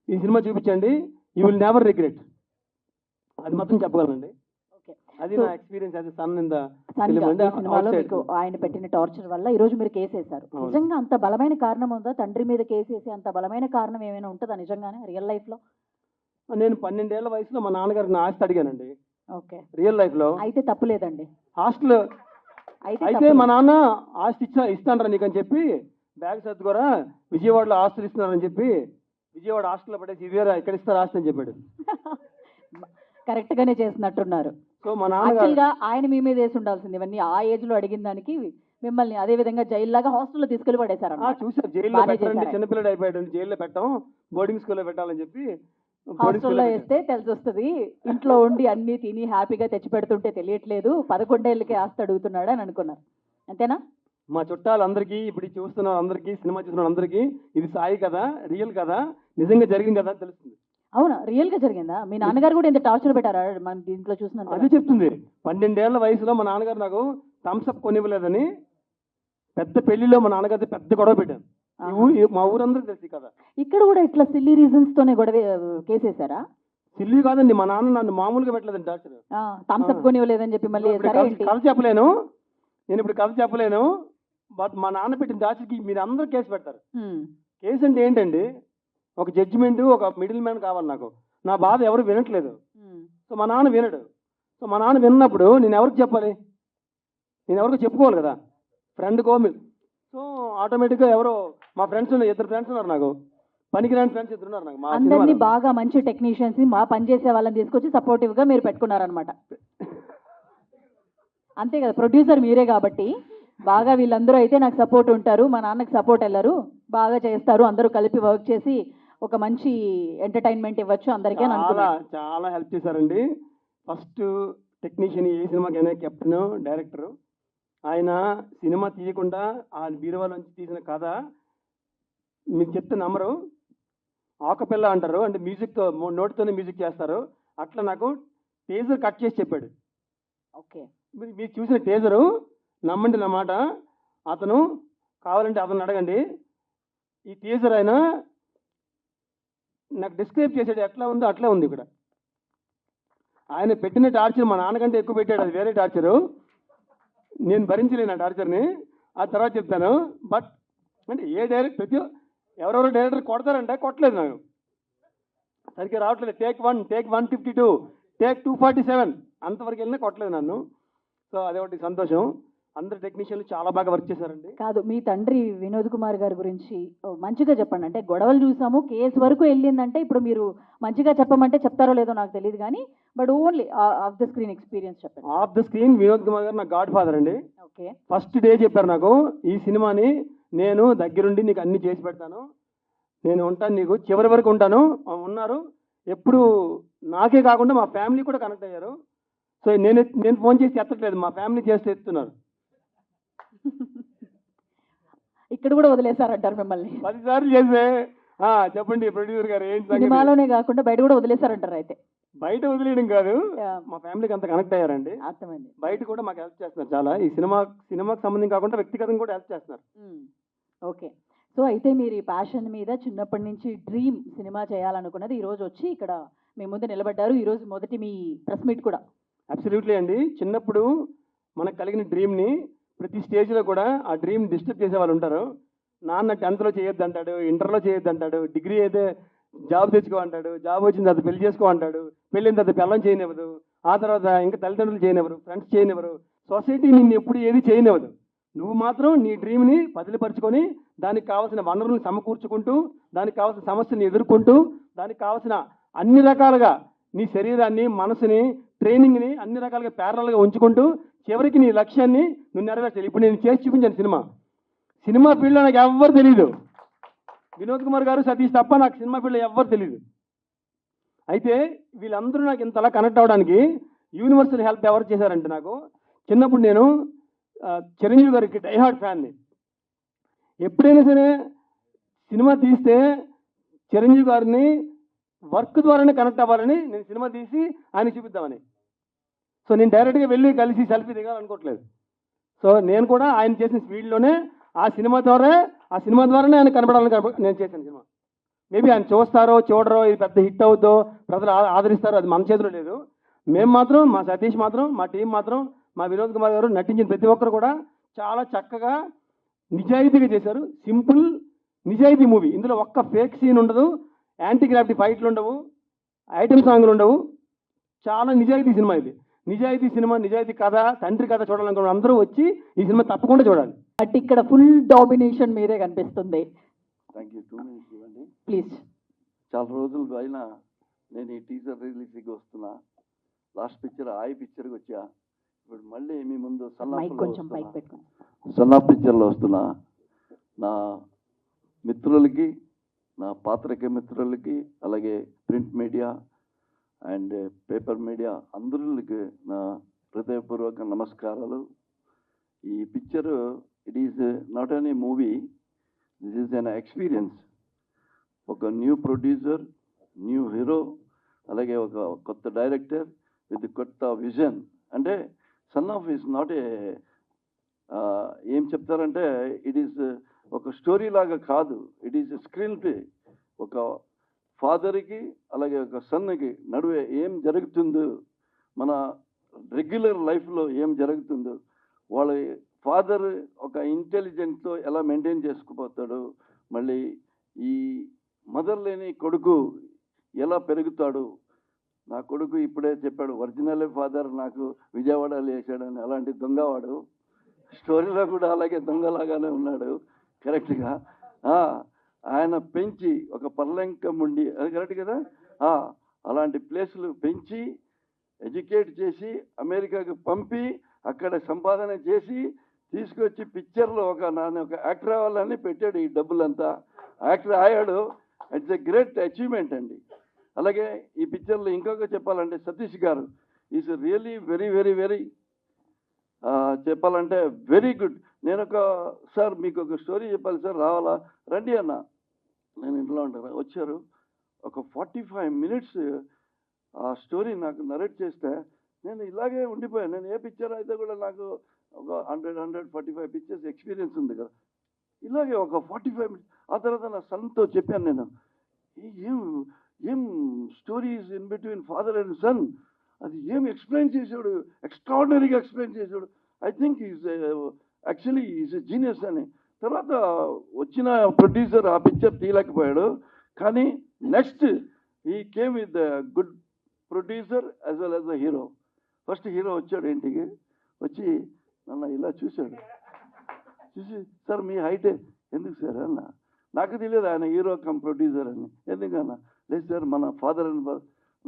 ఈ సినిమా చూపించండి, యూ విల్ నెవర్ రిగ్రెట్. అది మాత్రం చెప్పగలనండి. అది నా ఎక్స్పీరియన్స్. అది సన్ ఇన్ ద సినిమాలో మీకు ఆయన పెట్టిన టార్చర్ వల్ల ఈ రోజు మీరు కేసు వేశారు. నిజంగా అంత బలమైన కారణం ఉందా? తండ్రి మీద కేసు వేసే అంత బలమైన కారణం ఏమైనా ఉంటుందా నిజంగానే రియల్ లైఫ్ లో? నేను 12 ఏళ్ల వయసులో మా నాన్నగారికి ఆస్తి అడిగానండి. ఓకే, రియల్ లైఫ్ లో అయితే తప్పులేదండి. హాస్టల్ అయితే మా నాన్న ఆస్తి ఇస్తానరా నీకని చెప్పి బ్యాగ్ సర్దుకోరా విజయవాడలో ఆస్తులు ఇస్తున్నారని చెప్పి విజయవాడ హాస్టల్లో పడేసి ఇదేరా ఇక్కడ ఇస్తారు హాస్టల్ అని చెప్పాడు. కరెక్ట్ గానే చేసినట్టున్నారు. సో మా నాన్నగారు యాక్చువల్ గా ఆయన మీ మీద వేసి ఉండాల్సింది ఇవన్నీ. ఆ ఏజ్ లో అడిగిన దానికి మిమ్మల్ని అదే విధంగా జైల్లాగా హాస్టల్లో తీసుకెళ్లి పడేశారు. చూసారు జైల్లో బాగానే పెట్టారండి, చేశారు. చిన్నపిల్లడు అయిపోయాడు, జైల్లో పెట్టాం, బోర్డింగ్ స్కూల్లో పెట్టాలని చెప్పి బోర్డింగ్ హాస్టల్లో స్కూల్లో వేస్తే తెలిసి వస్తుంది. ఇంట్లో ఉండి అన్ని తిని హ్యాపీగా తెచ్చి పెడుతుంటే తెలియట్లేదు, 11 ఏళ్ళకి ఆస్తి అడుగుతున్నాడు అని అనుకున్నారు. అంతేనా? మా చుట్టాలందరికీ, ఇప్పుడు చూస్తున్న అందరికీ, సినిమా చూస్తున్న అందరికీ ఇది సాయి కదా, రియల్ కదా, నిజంగా జరిగింది కదా అని తెలుస్తుంది. అవునా, రియల్ గా జరిగిందా? మీ నాన్నగారు కూడా ఇంత టార్చర్ పెట్టారా మనం దీంట్లో చూసినంత? అదే చెప్తుంది. 12 ఏళ్ల వయసులో మా నాన్నగారు నాకు థమ్స్అప్ కొనివ్వలేదని పెద్ద పెళ్లిలో మా నాన్నగారితో పెద్ద గొడవ పెట్టాను. మా ఊరందరికీ తెలిసి కదా. ఇక్కడ కూడా ఇట్లా సిల్లీ రీజన్స్ తోనే గొడవ కేసేసారా? సిల్లీ కాదండి, మా నాన్న నన్ను మామూలుగా పెట్టలేదండి టార్చర్. థమ్స్అప్ కొనివ్వలేదని చెప్పి మళ్ళీ వేసారా ఏంటి? కథ చెప్పలేను నేను, ఇప్పుడు కథ చెప్పలేను. బట్ మా నాన్న పెట్టిన టార్చర్కి మీరు అందరూ కేసు పెడతారు. కేసు అంటే ఏంటండి, ఒక జడ్జిమెంట్, ఒక మిడిల్ మ్యాన్ కావాలి నాకు. నా బాధ ఎవరు వినట్లేదు. సో మా నాన్న వినడు. సో మా నాన్న విన్నప్పుడు నేను ఎవరికి చెప్పాలి? నేను ఎవరికి చెప్పుకోవాలి కదా, ఫ్రెండ్కో. సో ఆటోమేటిక్గా ఎవరో మా ఫ్రెండ్స్ ఉన్నారు, 2 ఫ్రెండ్స్ ఉన్నారు నాకు, పనికిరాని ఫ్రెండ్స్ 2 ఉన్నారు నాకు. మా అందరినీ బాగా మంచి టెక్నీషియన్స్, మా పని చేసే వాళ్ళని తీసుకొచ్చి సపోర్టివ్ గా మీరు పెట్టుకున్నారనమాట. అంతే కదా, ప్రొడ్యూసర్ మీరే కాబట్టి బాగా వీళ్ళందరూ అయితే నాకు సపోర్ట్ ఉంటారు, మా నాన్నకి సపోర్ట్ వెళ్ళరు, బాగా చేస్తారు, అందరూ కలిపి వర్క్ చేసి ఒక మంచి ఎంటర్టైన్మెంట్ ఇవ్వచ్చు అందరికీ అని అనుకున్నాను. చాలా హెల్ప్ చేశారండి. ఫస్ట్ టెక్నీషియన్ ఏ సినిమాకైనా కెప్టెన్, డైరెక్టర్. ఆయన సినిమా తీయకుండా ఆ బీరువా నుంచి తీసిన కథ మీకు చెప్తే నమ్మరు. ఆకపిల్ల అంటారు, అంటే మ్యూజిక్తో, నోటితోనే మ్యూజిక్ చేస్తారు. అట్లా నాకు టేజర్ కట్ చేసి చెప్పాడు. ఓకే, మీరు చూసిన టేజరు నమ్మండి నా మాట. అతను కావాలంటే అతను అడగండి. ఈ టీజర్ ఆయన నాకు డిస్క్రైబ్ చేసాడు, ఎట్లా ఉందో అట్లా ఉంది. ఇక్కడ ఆయన పెట్టిన టార్చర్ మా నాన్నకంటే ఎక్కువ పెట్టాడు, అది వేరే టార్చరు. నేను భరించలేను ఆ టార్చర్ని, ఆ తర్వాత చెప్తాను. బట్ అంటే ఏ డైరెక్ట్ ఎవరెవరో డైరెక్టర్ కొడతారంటే కొట్టలేదు, నాకు సరిగ్గా రావట్లేదు. టేక్ 1, టేక్ 152, టేక్ 247 అంతవరకు వెళ్ళినా కొట్టలేదు నన్ను. సో అదే ఒకటి సంతోషం. అందరు టెక్నీషియన్లు చాలా బాగా వర్క్ చేశారండి. కాదు, మీ తండ్రి వినోద్ కుమార్ గారి గురించి మంచిగా చెప్పండి. అంటే గొడవలు చూసాము, కేసు వరకు వెళ్ళిందంటే ఇప్పుడు మీరు మంచిగా చెప్పమంటే చెప్తారో లేదో నాకు తెలియదు కానీ, but only off the screen experience చెప్పండి. Off the screen Vinod Kumar garu నా గాడ్ ఫాదర్ అండి. ఓకే, ఫస్ట్ డే చెప్పారు నాకు, ఈ సినిమాని నేను దగ్గరుండి నీకు అన్ని చేసి పెడతాను, నేను ఉంటాను, నీకు చివరి వరకు ఉంటాను. ఉన్నారు ఎప్పుడు, నాకే కాకుండా మా ఫ్యామిలీ కూడా కనెక్ట్ అయ్యారు. సో నేను ఫోన్ చేసి ఎత్తట్లేదు, మా ఫ్యామిలీ చేస్తే ఎత్తున్నారు. ఇక్కడ కూడా వదిలేశారంటారు మిమ్మల్ని? 10 సార్లు చేసే చెప్పండి ప్రొడ్యూసర్ గారు ఏంటి సంగతి? సినిమాలోనే కాకుండా బయట కూడా వదిలేశారంటారు అయితే? బయట వదిలేయడం కాదు, Yeah. మా ఫ్యామిలీకి అంత కనెక్ట్ అయ్యారండి. అర్థమైంది. బయట కూడా మాకు హెల్ప్ చేస్తున్నారు చాలా. ఈ సినిమాకి సంబంధం కాకుండా వ్యక్తిగతంగా కూడా హెల్ప్ చేస్తున్నారు. ఓకే, సో అయితే మీరు ఈ ప్యాషన్ మీద చిన్నప్పటి నుంచి డ్రీమ్ సినిమా చేయాలనుకున్నది ఈ రోజు వచ్చి ఇక్కడ మీ ముందు నిలబడ్డారు. ఈ రోజు మొదటి మీ ప్రెస్ మీట్ కూడా. అబ్సల్యూట్లీ అండి. చిన్నప్పుడు మనకు కలిగిన డ్రీమ్ని ప్రతి స్టేజ్లో కూడా ఆ డ్రీమ్ డిస్టర్బ్ చేసే వాళ్ళు ఉంటారు. నాన్న 10th చేయొద్దు అంటాడు, ఇంటర్లో చేయొద్దు అంటాడు, డిగ్రీ అయితే జాబ్ తెచ్చుకో అంటాడు, జాబ్ వచ్చిన తర్వాత పెళ్లి చేసుకో అంటాడు, పెళ్ళిన తర్వాత పిల్లం చేయనివ్వదు, ఆ తర్వాత ఇంకా తల్లిదండ్రులు చేయనివ్వరు, ఫ్రెండ్స్ చేయనివ్వరు, సొసైటీ నిన్ను ఎప్పుడు ఏది చేయనివ్వదు. నువ్వు మాత్రం నీ డ్రీమ్ని బదిలిపరుచుకొని దానికి కావాల్సిన వనరులను సమకూర్చుకుంటూ, దానికి కావాల్సిన సమస్యలను ఎదుర్కొంటూ, దానికి కావాల్సిన అన్ని రకాలుగా నీ శరీరాన్ని, మనసుని, ట్రైనింగ్ని అన్ని రకాలుగా ప్యారలల్గా ఉంచుకుంటూ చివరికి నీ లక్ష్యాన్ని నువ్వు నెరవేర్చాలి. ఇప్పుడు నేను చేసి చూపించాను సినిమా ఫీల్డ్లో నాకు ఎవ్వరు తెలియదు. వినోద్ కుమార్ గారు, సతీష్ తప్ప నాకు సినిమా ఫీల్డ్లో ఎవ్వరు తెలియదు. అయితే వీళ్ళందరూ నాకు ఇంతలా కనెక్ట్ అవ్వడానికి యూనివర్సల్ హెల్ప్ ఎవరు చేశారంటే, నాకు చిన్నప్పుడు నేను చిరంజీవి గారికి డైహార్డ్ ఫ్యాన్ని. ఎప్పుడైనా సరే సినిమా తీస్తే చిరంజీవి గారిని వర్క్ ద్వారానే కనెక్ట్ అవ్వాలని నేను సినిమా తీసి ఆయన చూపిద్దామని. సో నేను డైరెక్ట్గా వెళ్ళి కలిసి సెల్ఫీ దిగాలనుకోవట్లేదు. సో నేను కూడా ఆయన చేసిన స్పీడ్లోనే ఆ సినిమా ద్వారానే ఆయన కనపడాలని నేను చేశాను సినిమా. మేబీ ఆయన చూస్తారో చూడరో, ఇది పెద్ద హిట్ అవుతుందో, ప్రజలు ఆదరిస్తారో, అది మన చేతిలో లేదు. మేము మాత్రం, మా సతీష్ మాత్రం, మా టీం మాత్రం, మా వినోద్ కుమార్ గారు నటించిన ప్రతి ఒక్కరు కూడా చాలా చక్కగా నిజాయితీగా చేశారు. సింపుల్ నిజాయితీ మూవీ. ఇందులో ఒక్క ఫేక్ సీన్ ఉండదు, యాంటీ గ్రాఫిటీ ఫైట్లు ఉండవు, ఐటమ్ సాంగ్లు ఉండవు. చాలా నిజాయితీ సినిమా ఇది. నిజాయితీ సినిమా, నిజాయితీ కథ, తండ్రి కథ చూడాలనుకున్న అందరూ వచ్చి ఈ సినిమా తప్పకుండా చూడాలి. బట్ ఇక్కడ ఫుల్ డామినేషన్ మీదే కనిపిస్తుంది. Thank you. 2 minutes ఇవ్వండి ప్లీజ్. చాలా రోజులు అయినా నేను ఈ టీజర్ రిలీజ్కి వస్తున్నా. లాస్ట్ పిక్చర్ ఆయి పిక్చర్కి వచ్చా. ఇప్పుడు మళ్ళీ మీ ముందు సన్నా పిక్చర్లో వస్తున్నా. నా మిత్రులకి, నా పాత్రిక మిత్రులకి, అలాగే print media and paper media అందరికి నా హృదయపూర్వక నమస్కారాలు. ఈ picture it is not only movie, this is an experience. ఒక న్యూ ప్రొడ్యూసర్, న్యూ హీరో, అలాగే ఒక కొత్త డైరెక్టర్ విత్ కొత్త విజన్. అంటే son of is not a ఏం చెప్తారంటే ఇట్ ఈస్ ఒక స్టోరీ లాగా కాదు, ఇట్ ఈస్ స్క్రీన్ ప్లే. ఒక ఫాదర్కి అలాగే ఒక సన్కి నడువే ఏం జరుగుతుందో, మన రెగ్యులర్ లైఫ్లో ఏం జరుగుతుందో, వాళ్ళ ఫాదర్ ఒక ఇంటెలిజెంట్తో ఎలా మెయింటైన్ చేసుకుపోతాడు, మళ్ళీ ఈ మదర్ లేని కొడుకు ఎలా పెరుగుతాడు. నా కొడుకు ఇప్పుడే చెప్పాడు, ఒరిజినల్ ఫాదర్ నాకు విజయవాడలో వేసాడని. అలాంటి దొంగవాడు స్టోరీలో కూడా అలాగే దొంగలాగానే ఉన్నాడు కరెక్ట్గా. ఆయన పెంచి ఒక పర్లంకం ఉండి, అది కరెక్ట్ కదా, అలాంటి ప్లేసులు పెంచి ఎడ్యుకేట్ చేసి అమెరికాకి పంపి అక్కడ సంపాదన చేసి తీసుకొచ్చి పిక్చర్లో నాన్న ఒక యాక్టర్ అవ్వాలని పెట్టాడు. ఈ డబ్బులంతా యాక్టర్ అయ్యాడు. ఇట్స్ ఎ గ్రేట్ అచీవ్మెంట్ అండి. అలాగే ఈ పిక్చర్లో ఇంకొక చెప్పాలంటే సతీష్ గారు is really very very very చెప్పాలంటే వెరీ గుడ్. నేను సార్ మీకు ఒక స్టోరీ చెప్పాలి సార్, రావాలా, రండి అన్న. నేను ఇంట్లో ఉంటాను, వచ్చారు. ఒక 45 minutes ఆ స్టోరీ నాకు నరేట్ చేస్తే నేను ఇలాగే ఉండిపోయాను. నేను ఏ పిక్చర్ అయితే కూడా నాకు ఒక 145 పిక్చర్స్ ఎక్స్పీరియన్స్ ఉంది కదా, ఇలాగే ఒక 45 minutes. ఆ తర్వాత నా సన్తో చెప్పాను నేను, ఏం stories in between father and son, అది ఏం ఎక్స్ప్లెయిన్ చేశాడు, ఎక్స్ట్రాడినరీగా ఎక్స్ప్లెయిన్ చేశాడు. I think actually is a genius అని. తర్వాత వచ్చిన ప్రొడ్యూసర్ ఆ పిక్చర్ తీయలేకపోయాడు. కానీ నెక్స్ట్ ఈ came with good producer as well as the hero. First hero వచ్చాడు ఇంటికి, వచ్చి నన్ను ఇలా చూశాడు. చూసి సార్ మీ హైటే ఎందుకు సార్ అన్న. నాకు తెలియదు ఆయన హీరో కమ్ ప్రొడ్యూసర్ అని. ఎందుకన్నా, లేదు సార్ మన ఫాదర్ అండ్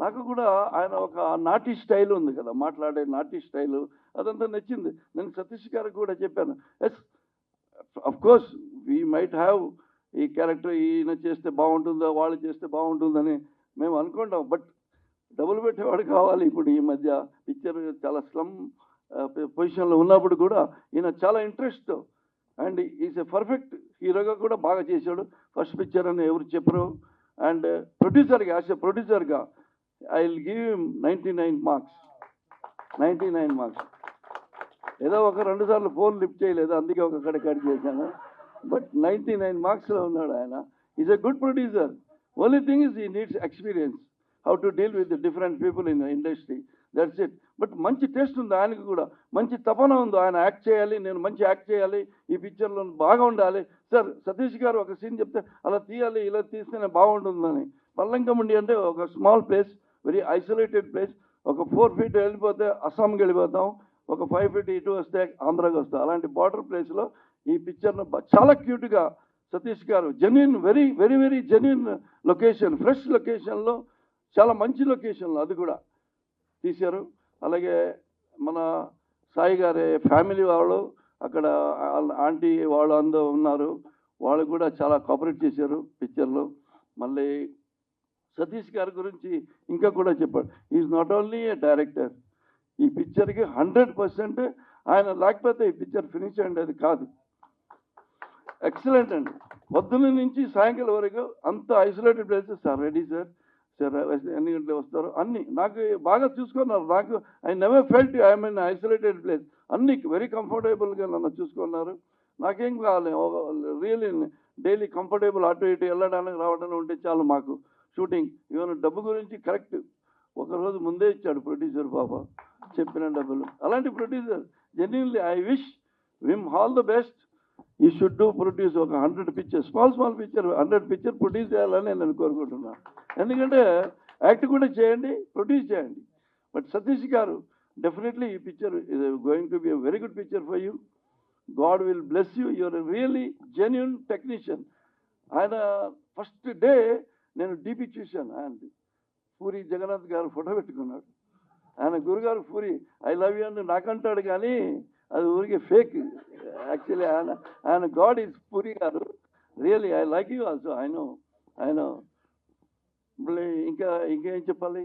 నాకు కూడా ఆయన ఒక నాటి స్టైల్ ఉంది కదా, మాట్లాడే నాటి స్టైలు, అదంతా నచ్చింది. నేను సతీష్ గారికి కూడా చెప్పాను, yes of course we might have ఈ క్యారెక్టర్ ఈయన చేస్తే బాగుంటుందో వాళ్ళు చేస్తే బాగుంటుందని మేము అనుకుంటాం. బట్ డబ్బులు పెట్టేవాడు కావాలి. ఇప్పుడు ఈ మధ్య పిక్చర్ చాలా స్లమ్ పొజిషన్లో ఉన్నప్పుడు కూడా ఈయన చాలా interest and is a perfect హీరోగా కూడా బాగా చేశాడు. ఫస్ట్ పిక్చర్ అని ఎవరు చెప్పరు. అండ్ ప్రొడ్యూసర్గా, యాజ్ ఎ ప్రొడ్యూసర్గా I will give him 99 marks. 99 marks. ఏదో ఒక 2 సార్లు ఫోన్ లిఫ్ట్ చేయలేదు, అందుకే ఒక కట్ చేశాను. బట్ 99 marksలో ఉన్నాడు ఆయన. Is a good producer. Only thing is he needs experience, how to deal with different people in industry, that's it. But మంచి టేస్ట్ ఉంది ఆయనకు కూడా, మంచి తపన ఉంది. ఆయన యాక్ట్ చేయాలి, నేను మంచి యాక్ట్ చేయాలి, ఈ పిక్చర్లో బాగా ఉండాలి. సార్ సతీష్ గారు ఒక సీన్ చెప్తే అలా తీయాలి, ఇలా తీస్తేనే బాగుంటుందని. పల్లంకముండి అంటే ఒక small place, very isolated place. ఒక 4 feet వెళ్ళిపోతే అస్సాంకి వెళ్ళిపోతాం, ఒక 5 feet ఇటు వస్తే ఆంధ్రాకి వస్తాం. అలాంటి బార్డర్ ప్లేస్లో ఈ పిక్చర్ను చాలా క్యూట్గా సతీష్ గారు genuine, very very very genuine location, fresh లొకేషన్లో, చాలా మంచి లొకేషన్లో అది కూడా తీశారు. అలాగే మన సాయి గారి ఫ్యామిలీ వాళ్ళు అక్కడ ఆంటీ వాళ్ళు అందరూ ఉన్నారు, వాళ్ళు కూడా చాలా కోఆపరేట్ చేశారు పిక్చర్లో. మళ్ళీ సతీష్ గారి గురించి ఇంకా కూడా చెప్పాడు, is not only A director, ఈ పిక్చర్కి 100% ఆయన లేకపోతే ఈ పిక్చర్ ఫినిష్ అండి అది కాదు. ఎక్సలెంట్ అండి. పొద్దున్న నుంచి సాయంకాలం వరకు అంత isolated places. Sir ready sir, sir ఎన్ని గంటలు వస్తారు అన్నీ నాకు బాగా చూసుకున్నారు. నాకు I never felt I'm in isolated place. అన్నీ వెరీ కంఫర్టబుల్గా నన్ను చూసుకున్నారు. నాకేం కావాలి, రియల్లీ డైలీ కంఫర్టబుల్, అటు ఇటు వెళ్ళడానికి రావడానికి ఉంటే చాలు మాకు. షూటింగ్ ఈవెన్ డబ్బు గురించి కరెక్ట్ ఒకరోజు ముందే ఇచ్చాడు ప్రొడ్యూసర్ బాబా చెప్పిన డబ్బులు. అలాంటి producer genuinely I wish Vim all the best. ఈ షుడ్ డూ ప్రొడ్యూస్ ఒక 100 picture, small picture 100 picture produce చేయాలని నేను కోరుకుంటున్నాను. ఎందుకంటే యాక్ట్ కూడా చేయండి, ప్రొడ్యూస్ చేయండి. బట్ సతీష్ గారు డెఫినెట్లీ ఈ picture is going to be a very good picture for you. God will bless you. You're a really genuine technician. ఆయన ఫస్ట్ డే నేను డీపీ చూశాను ఆయనది. పూరి జగన్నాథ్ గారు ఫోటో పెట్టుకున్నాడు. ఆయన గురుగారు పూరి ఐ లవ్ యూ అని నాకంటాడు, కానీ అది ఊరికే ఫేక్. యాక్చువల్లీ ఆయన గాడ్ ఈజ్ పూరి గారు. Really I like you also. ఆయన మళ్ళీ ఇంకేం చెప్పాలి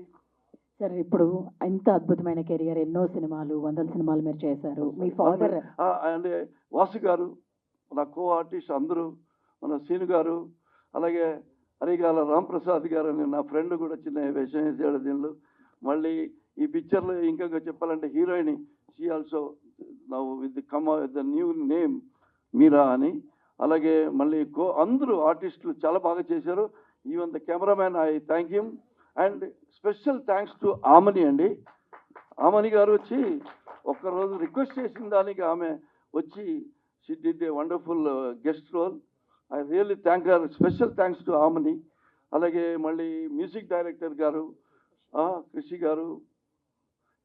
సార్? ఇప్పుడు ఇంత అద్భుతమైన కెరియర్, ఎన్నో సినిమాలు, 100 సినిమాలు మీరు చేశారు. మీ ఫాదర్ అంటే వాసు గారు, నా కో ఆర్టిస్ట్ అందరూ, మన సీను గారు, అలాగే అరిగాల రాంప్రసాద్ గారు అని నా ఫ్రెండ్ కూడా చిన్న వేషం వేసాడు దీనిలో. మళ్ళీ ఈ పిక్చర్లో ఇంకా చెప్పాలంటే heroine, she also now with with the new name Meera అని. అలాగే మళ్ళీ అందరూ ఆర్టిస్టులు చాలా బాగా చేశారు. Even the cameraman, I thank him. And special thanks to Aamani అండి. ఆమని గారు వచ్చి ఒక్కరోజు రిక్వెస్ట్ చేసిన దానికి ఆమె వచ్చి she did a wonderful guest role. I really thank her. Special thanks to Aamani. అలాగే మళ్ళీ మ్యూజిక్ డైరెక్టర్ గారు కృషి గారు,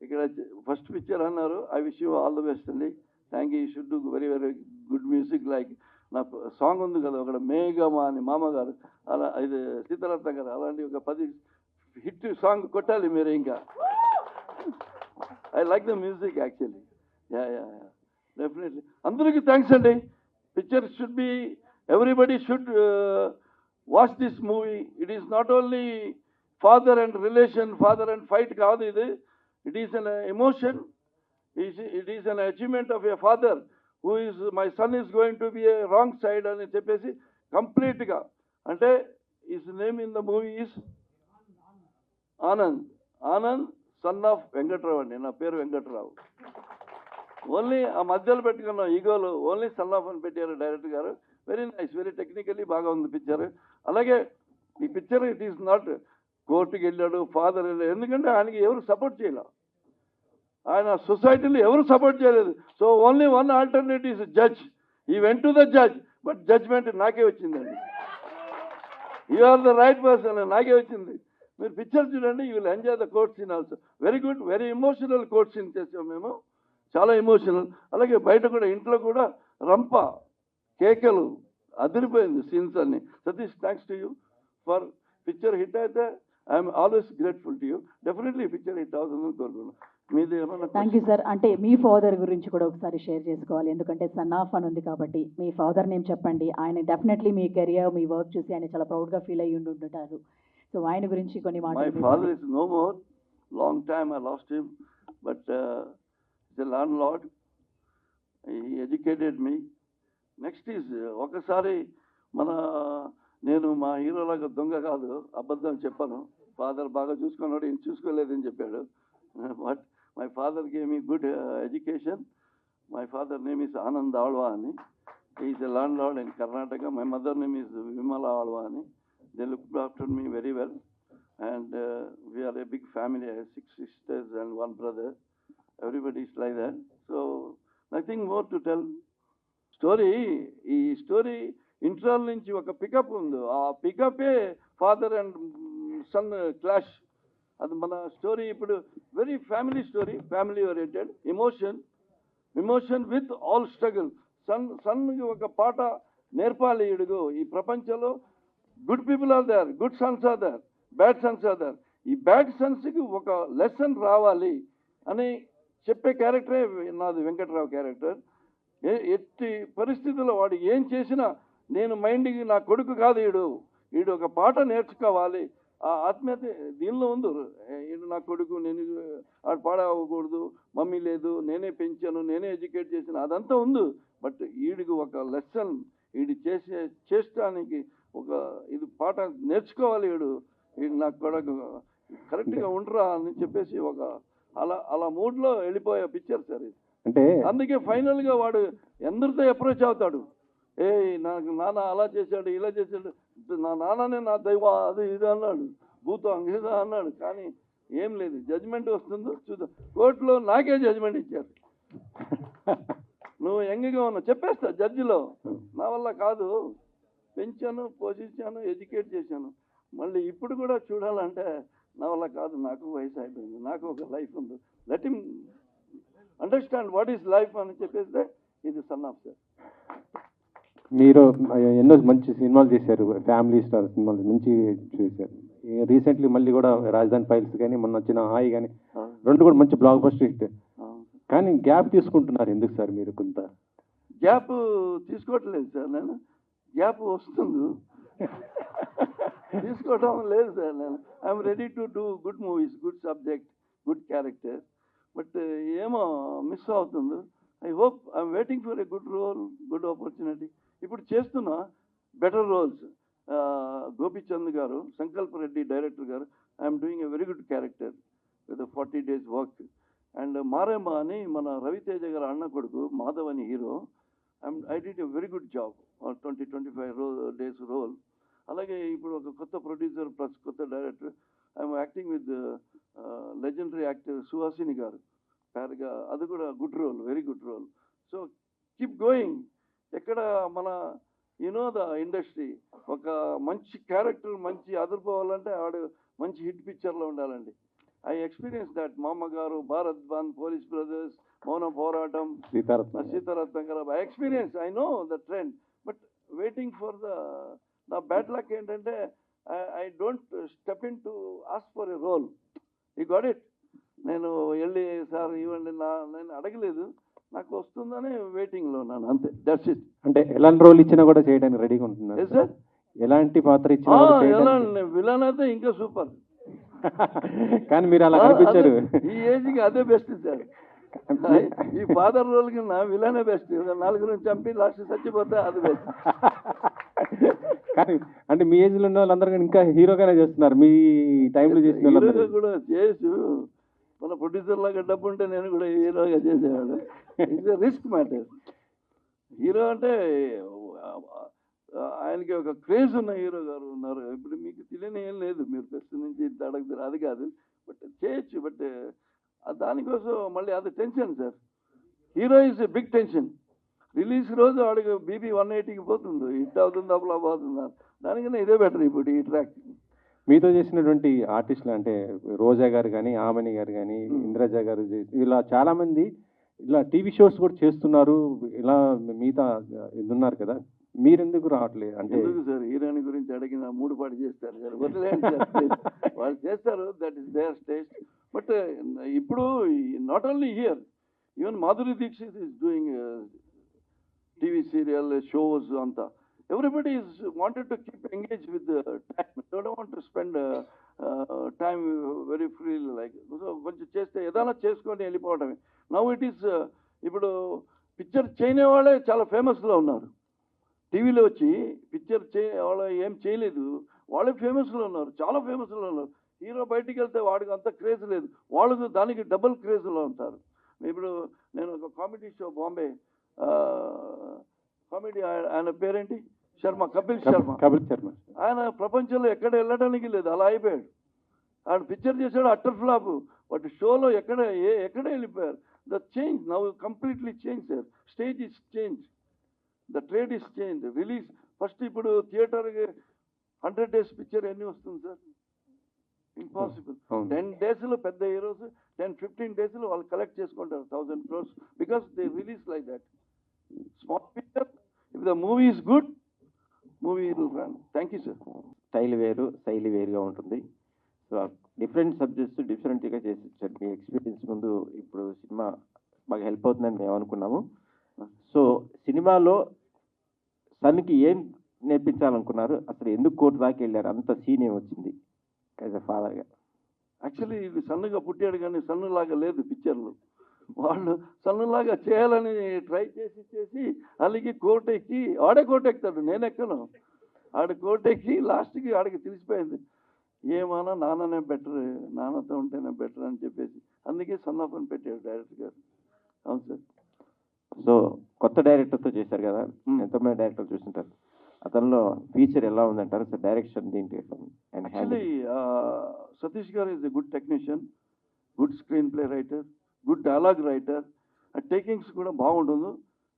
ఇక్కడ ఫస్ట్ పిక్చర్ అన్నారు. I wish you all the best అండి. Thank you. Should do very very good music. Like నా song ఉంది కదా ఒకటి, మేఘమా అని మామగారు, అలా ఇది సీతారాత గారు, అలాంటి ఒక 10 హిట్ సాంగ్ కొట్టాలి మీరు ఇంకా. I like the music actually. Yeah definitely. అందరికీ థ్యాంక్స్ అండి. Picture should be, everybody should watch this movie. It is not only father and relation, father and fight కాదు ఇది. It is an emotion. It is an achievement of a father who is my son is going to be a wrong side అని చెప్పేసి కంప్లీట్గా. అంటే his name in the movie is Anand son of Venkatrao అండి. నా పేరు Venkatrao. Only ఆ మధ్యలో పెట్టుకున్న ఈగోలు ఓన్లీ సన్ ఆఫ్ అని పెట్టారు డైరెక్టర్ గారు. వెరీ నైస్, వెరీ టెక్నికలీ బాగా ఉంది పిక్చర్. అలాగే ఈ పిక్చర్ ఇట్ ఈస్ నాట్ కోర్టుకి వెళ్ళాడు ఫాదర్ వెళ్ళాడు, ఎందుకంటే ఆయనకి ఎవరు సపోర్ట్ చేయలే, ఆయన సొసైటీలో ఎవరు సపోర్ట్ చేయలేదు. So only one alternative is judge. He went to the judge, but judgement నాకే వచ్చిందండి. You are the right person, నాకే వచ్చింది. మీరు పిక్చర్ చూడండి, you will enjoy the court scene also. Very good, very emotional court scene చేసాం మేము, చాలా emotional. అలాగే బయట కూడా ఇంట్లో కూడా రంప కేకలు అదిరిపోయింది సీన్స్ అన్ని. Satish, thanks to you for picture hit అయితే I'm always grateful to you. Definitely picture hit అవుతుందని కోరుకున్నాను. మీది ఏమన్నా? Thank you sir. అంటే మీ ఫాదర్ గురించి కూడా ఒకసారి షేర్ చేసుకోవాలి, ఎందుకంటే సన్ ఆఫ్ అని ఉంది కాబట్టి మీ ఫాదర్ నేమ్ చెప్పండి. ఆయన డెఫినెట్లీ మీ కెరియర్, మీ వర్క్ చూసి ఆయన చాలా ప్రౌడ్గా ఫీల్ అయ్యి ఉంటుంటారు. సో ఆయన గురించి కొన్ని మై మాటలు. Father is no more. Long time I lost him, but the landlord, he educated me. Next is ఒకసారి నేను మా హీరోలాగా దొంగ కాదు, అబద్ధం చెప్పాను. ఫాదర్ బాగా చూసుకున్నాడు, ఈయన చూసుకోలేదని చెప్పాడు. But my father gave me good education. My father name is Anand Alva అని. Is a land lord in Karnataka. My mother name is Vimala Alva అని. They looked after me very well, and we are a big family. I have 6 sisters and 1 brother. Everybody is like that. So nothing more to tell. ఈ story interval నుంచి ఒక pickup ఉంది. ఆ పికపే father and son clash. అది మన story ఇప్పుడు very family story, family oriented, emotion with all struggle. సన్కి ఒక పాట నేర్పాలి. ఇడుగు ఈ ప్రపంచంలో good people are there, good sons are there, bad sons are there. ఈ బ్యాడ్ సన్స్కి ఒక లెసన్ రావాలి అని చెప్పే క్యారెక్టరే నాది, వెంకట్రావు క్యారెక్టర్. ఎట్టి పరిస్థితుల్లో వాడు ఏం చేసినా నేను మైండ్కి, నా కొడుకు కాదు వీడు ఒక పాట నేర్చుకోవాలి. ఆ ఆత్మీయత దీనిలో ఉంది. వీడు నా కొడుకు, నేను ఆడు పాడవకూడదు, మమ్మీ లేదు, నేనే పెంచాను, నేనే ఎడ్యుకేట్ చేసిన, అదంతా ఉంది. బట్ వీడికి ఒక లెసన్, వీడి చేసడానికి ఒక ఇది పాట నేర్చుకోవాలి. వీడు నా కొడుకు కరెక్ట్గా ఉండరా అని చెప్పేసి ఒక అలా మూడ్లో వెళ్ళిపోయే పిక్చర్ సార్ ఇది. అంటే అందుకే ఫైనల్గా వాడు ఎందరితో అప్రోచ్ అవుతాడు. నాకు నాన్న అలా చేశాడు, ఇలా చేశాడు, నా నాన్ననే నా దైవం, అది ఇది అన్నాడు, భూతం ఇది అన్నాడు. కానీ ఏం లేదు, జడ్జిమెంట్ వస్తుందో చూద్దాం. కోర్టులో నాకే జడ్జిమెంట్ ఇచ్చారు. నువ్వు యంగ్గా ఉన్నావు చెప్పేస్తా జడ్జిలో, నా వల్ల కాదు, పెంచాను, పోషించాను, ఎడ్యుకేట్ చేశాను. మళ్ళీ ఇప్పుడు కూడా చూడాలంటే నా వల్ల కాదు, నాకు వయసు అయిపోయింది, నాకు ఒక లైఫ్ ఉంది, let him understand what is life అని చెప్పేస్తే ఇది సన్ ఆఫ్ సార్. మీరు ఎన్నో మంచి సినిమాలు చేశారు, ఫ్యామిలీ స్టార్ సినిమాలు మంచి చేశారు. రీసెంట్లీ మళ్ళీ కూడా రాజధాని ఫైల్స్ కానీ మొన్న వచ్చిన హాయ్ కానీ రెండు కూడా మంచి బ్లాక్ బస్టర్ హిట్. కానీ గ్యాప్ తీసుకుంటున్నారు ఎందుకు సార్ మీరు? కొంత గ్యాప్ తీసుకోవట్లేదు సార్, నేను గ్యాప్ వస్తుంది తీసుకోవటం లేదు సార్. నేను I'm ready to do good movies, good subject, good character. But ఏమో మిస్ అవుతుంది. I hope I'm waiting for a good role, good opportunity. ఇప్పుడు చేస్తున్నా better roles. Gopichand garu, Sankalp Reddy director garu, I'm doing a very good character with 40 days work. And Maremma అని మన రవితేజ గారు అన్న కొడుకు మాధవ్ అని hero, I did a very good job, 20-25 days role. అలాగే ఇప్పుడు ఒక కొత్త ప్రొడ్యూసర్ ప్లస్ కొత్త director, I'm acting with legendary actor Suhasini గారు పేరుగా, అది కూడా good role, very good role. So keep going. ఎక్కడ మన ద ఇండస్ట్రీ ఒక మంచి క్యారెక్టర్ మంచి అదిరిపోవాలంటే ఆడు మంచి హిట్ పిక్చర్లో ఉండాలండి. I experience that. మా అమ్మగారు, భారత్ బంద్, పోలీస్ బ్రదర్స్, మౌన పోరాటం, సీతారత్నం గారు, I experience, I know the trend. But waiting for నా బ్యాడ్ లక్ ఏంటంటే I don't step in to ask for a role. You got it. నేను వెళ్ళి సార్ ఇవ్వండి నేను అడగలేదు, నాకు వస్తుందని వెయిటింగ్లో ఉన్నాను, అంతే. That's it. అంటే ఎలాంటి రోల్ ఇచ్చినా కూడా చేయడానికి రెడీగా ఉంటున్నారు సార్? ఎలాంటి పాత్ర ఇచ్చినా ఎలా విలన్ అయితే ఇంకా సూపర్. కానీ మీరు అలా కనిపించారు. ఈ ఏజ్కి అదే బెస్ట్ సార్. ఈ ఫాదర్ రోల్ కింద విలనే బెస్ట్. 4 చంపి లాస్ట్ చచ్చిపోతే అది బెస్ట్. కానీ అంటే మీ ఏజ్ లో ఉన్న వాళ్ళందరూ ఇంకా హీరోగానే చేస్తున్నారు. మీ టైంలో చేసిన హీరోగా కూడా చేసు మన ప్రొడ్యూసర్ లాగా డబ్బు ఉంటే నేను కూడా హీరోగా చేసేవాడు. It's risk matter. హీరో అంటే ఆయనకి ఒక క్రేజ్ ఉన్న హీరో గారు ఉన్నారు. ఇప్పుడు మీకు తెలియని ఏం లేదు, మీరు ఫస్ట్ నుంచి ఇంత అడగదు, అది కాదు. బట్ చేయొచ్చు. బట్ దానికోసం మళ్ళీ అది tension sir. Hero is a big tension. Release రోజు ఆడికి బీపీ 180కి పోతుంది, హిట్ అవుతుంది, అప్పుడు అవుతుంది. దానికన్నా ఇదే బెటర్ ఇప్పుడు ఈ ట్రాక్. మీతో చేసినటువంటి ఆర్టిస్టులు అంటే రోజా గారు కానీ, ఆమని గారు కానీ, ఇంద్రజ గారు, ఇలా చాలా మంది ఇలా టీవీ షోస్ కూడా చేస్తున్నారు. ఇలా మిగతా ఇది ఉన్నారు కదా, మీరెందుకు రావట్లేదు? అంటే ఎందుకు సార్ హీరోయిన్ గురించి అడిగిన 3 పాటు చేస్తారు సార్, వదిలేండి సార్. వాళ్ళు చేస్తారు, that is there stage. But ఇప్పుడు not only here, even Madhuri Dixit is doing TV serial shows అంతా. Everybody is wanted to keep engaged with the time. They don't want to spend time very freely like. So కొంచెం చేస్తే ఏదైనా చేసుకొని వెళ్ళిపోవడమే. Now it is ఇప్పుడు picture చేయని వాళ్ళే చాలా ఫేమస్లో ఉన్నారు. టీవీలో వచ్చి పిక్చర్ వాళ్ళు ఏం చేయలేదు, వాళ్ళే ఫేమస్లో ఉన్నారు, చాలా ఫేమస్లో ఉన్నారు. హీరో బయటికి వెళ్తే వాడికి అంత క్రేజ్ లేదు, వాళ్ళకు దానికి డబుల్ క్రేజ్లో ఉంటారు. ఇప్పుడు నేను ఒక కామెడీ షో బాంబే కామెడీ, ఆయన పేరేంటి, శర్మ, కపిల్ శర్మ. ఆయన ప్రపంచంలో ఎక్కడ వెళ్ళడానికి లేదు, అలా అయిపోయాడు. ఆయన పిక్చర్ చేశాడు, అట్టర్ ఫ్లాప్. బట్ షోలో ఎక్కడ వెళ్ళిపోయారు. The change now completely change sir. Stage is change, the trade is change. Release first ఇప్పుడు థియేటర్కి 100 days పిక్చర్ ఎన్ని వస్తుంది సార్? ఇంపాసిబుల్. 10 daysలో పెద్ద హీరోస్ 10-15 daysలో వాళ్ళు కలెక్ట్ చేసుకుంటారు 1000 crores because they release like that. Small picture, if the movie is good, movie will run. Thank you sir. Style వేరు, శైలి వేరుగా ఉంటుంది. సో డిఫరెంట్ సబ్జెక్ట్స్ డిఫరెంట్గా చేసి ఇచ్చారు. మీ ఎక్స్పీరియన్స్ ముందు ఇప్పుడు సినిమా బాగా హెల్ప్ అవుతుందని మేము అనుకున్నాము. సో సినిమాలో సన్కి ఏం నేర్పించాలనుకున్నారు? అసలు ఎందుకు కోర్టు దాకా వెళ్ళారు? అంత సీన్ ఏమొచ్చింది యాజ్ అ ఫాదర్గా? యాక్చువల్లీ ఇది సన్నుగా పుట్టాడు కానీ సన్నులాగా లేదు పిక్చర్లు. వాళ్ళు సన్నులాగా చేయాలని ట్రై చేసి అలిగి కోర్టు ఎక్కి, ఆడే కోర్టు ఎక్కుతాడు, నేను ఎక్కను. ఆడ కోర్టు ఎక్కి లాస్ట్కి ఆడికి తెలిసిపోయింది, ఏమన్నా నాన్ననే బెటర్, నాన్నతో ఉంటేనే బెటర్ అని చెప్పేసి. అందుకే సన్ ఆఫ్ అని పెట్టాడు డైరెక్టర్ గారు. అవును సార్. సో కొత్త డైరెక్టర్తో చేశారు కదా, ఎంతమంది డైరెక్టర్ చూస్తుంటారు, అతనిలో ఫీచర్ ఎలా ఉందంటారు సార్? డైరెక్షన్ దీంట్లో యాక్చువల్లీ సతీష్ గారు is a good technician, good screen play writer, good dialogue writer. Takings కూడా బాగుంటుంది.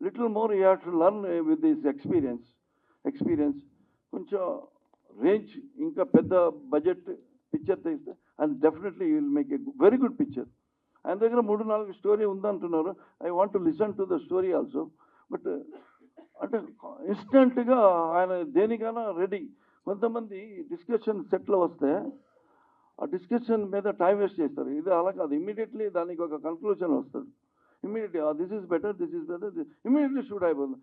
Little more you have to learn with this experience. కొంచెం రేంజ్, ఇంకా పెద్ద బడ్జెట్ పిక్చర్ తెస్తే and definitely you will make a very good picture. ఆయన దగ్గర 3-4 story ఉందంటున్నారు. I want to listen to the story also. But అంటే ఇన్స్టెంట్గా ఆయన దేనికైనా రెడీ. కొంతమంది డిస్కషన్ సెట్లో వస్తే ఆ డిస్కషన్ మీద టైం వేస్ట్ చేస్తారు. ఇది అలా కాదు, ఇమీడియట్లీ దానికి ఒక కన్క్లూజన్ వస్తుంది. Immediately this is better, immediately shoot అయిపోతుంది.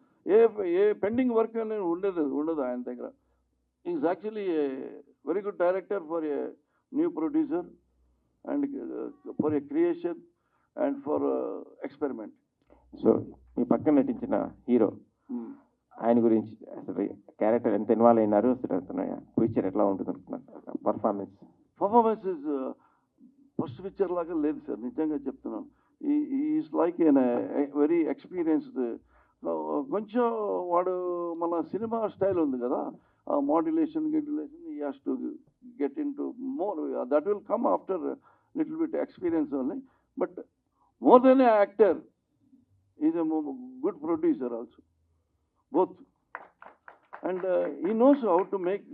ఏ పెండింగ్ వర్క్ అనేది ఉండదు ఆయన దగ్గర. Is actually a very good director for a new producer and for a creation and for experiment. So మీ పక్కన నటించిన హీరో ఆయన గురించి అసలు క్యారెక్టర్ ఎంత ఇన్వాల్వ్ అయినారు, అసలు ఫ్యూచర్ ఎట్లా ఉంటుంది అనుకున్నారు? పర్ఫార్మెన్స్ ఇస్ ఫస్ట్ పిక్చర్ లాగా లేదు సార్, నిజంగా చెప్తున్నాను. Is like an very experienced. కొంచెం వాడు మన సినిమా స్టైల్ ఉంది కదా, మాడ్యులేషన్ ఈ has to get in to more, that will come after little bit experience only. But more than A actor is a good producer also, both. And ఈ knows how to make,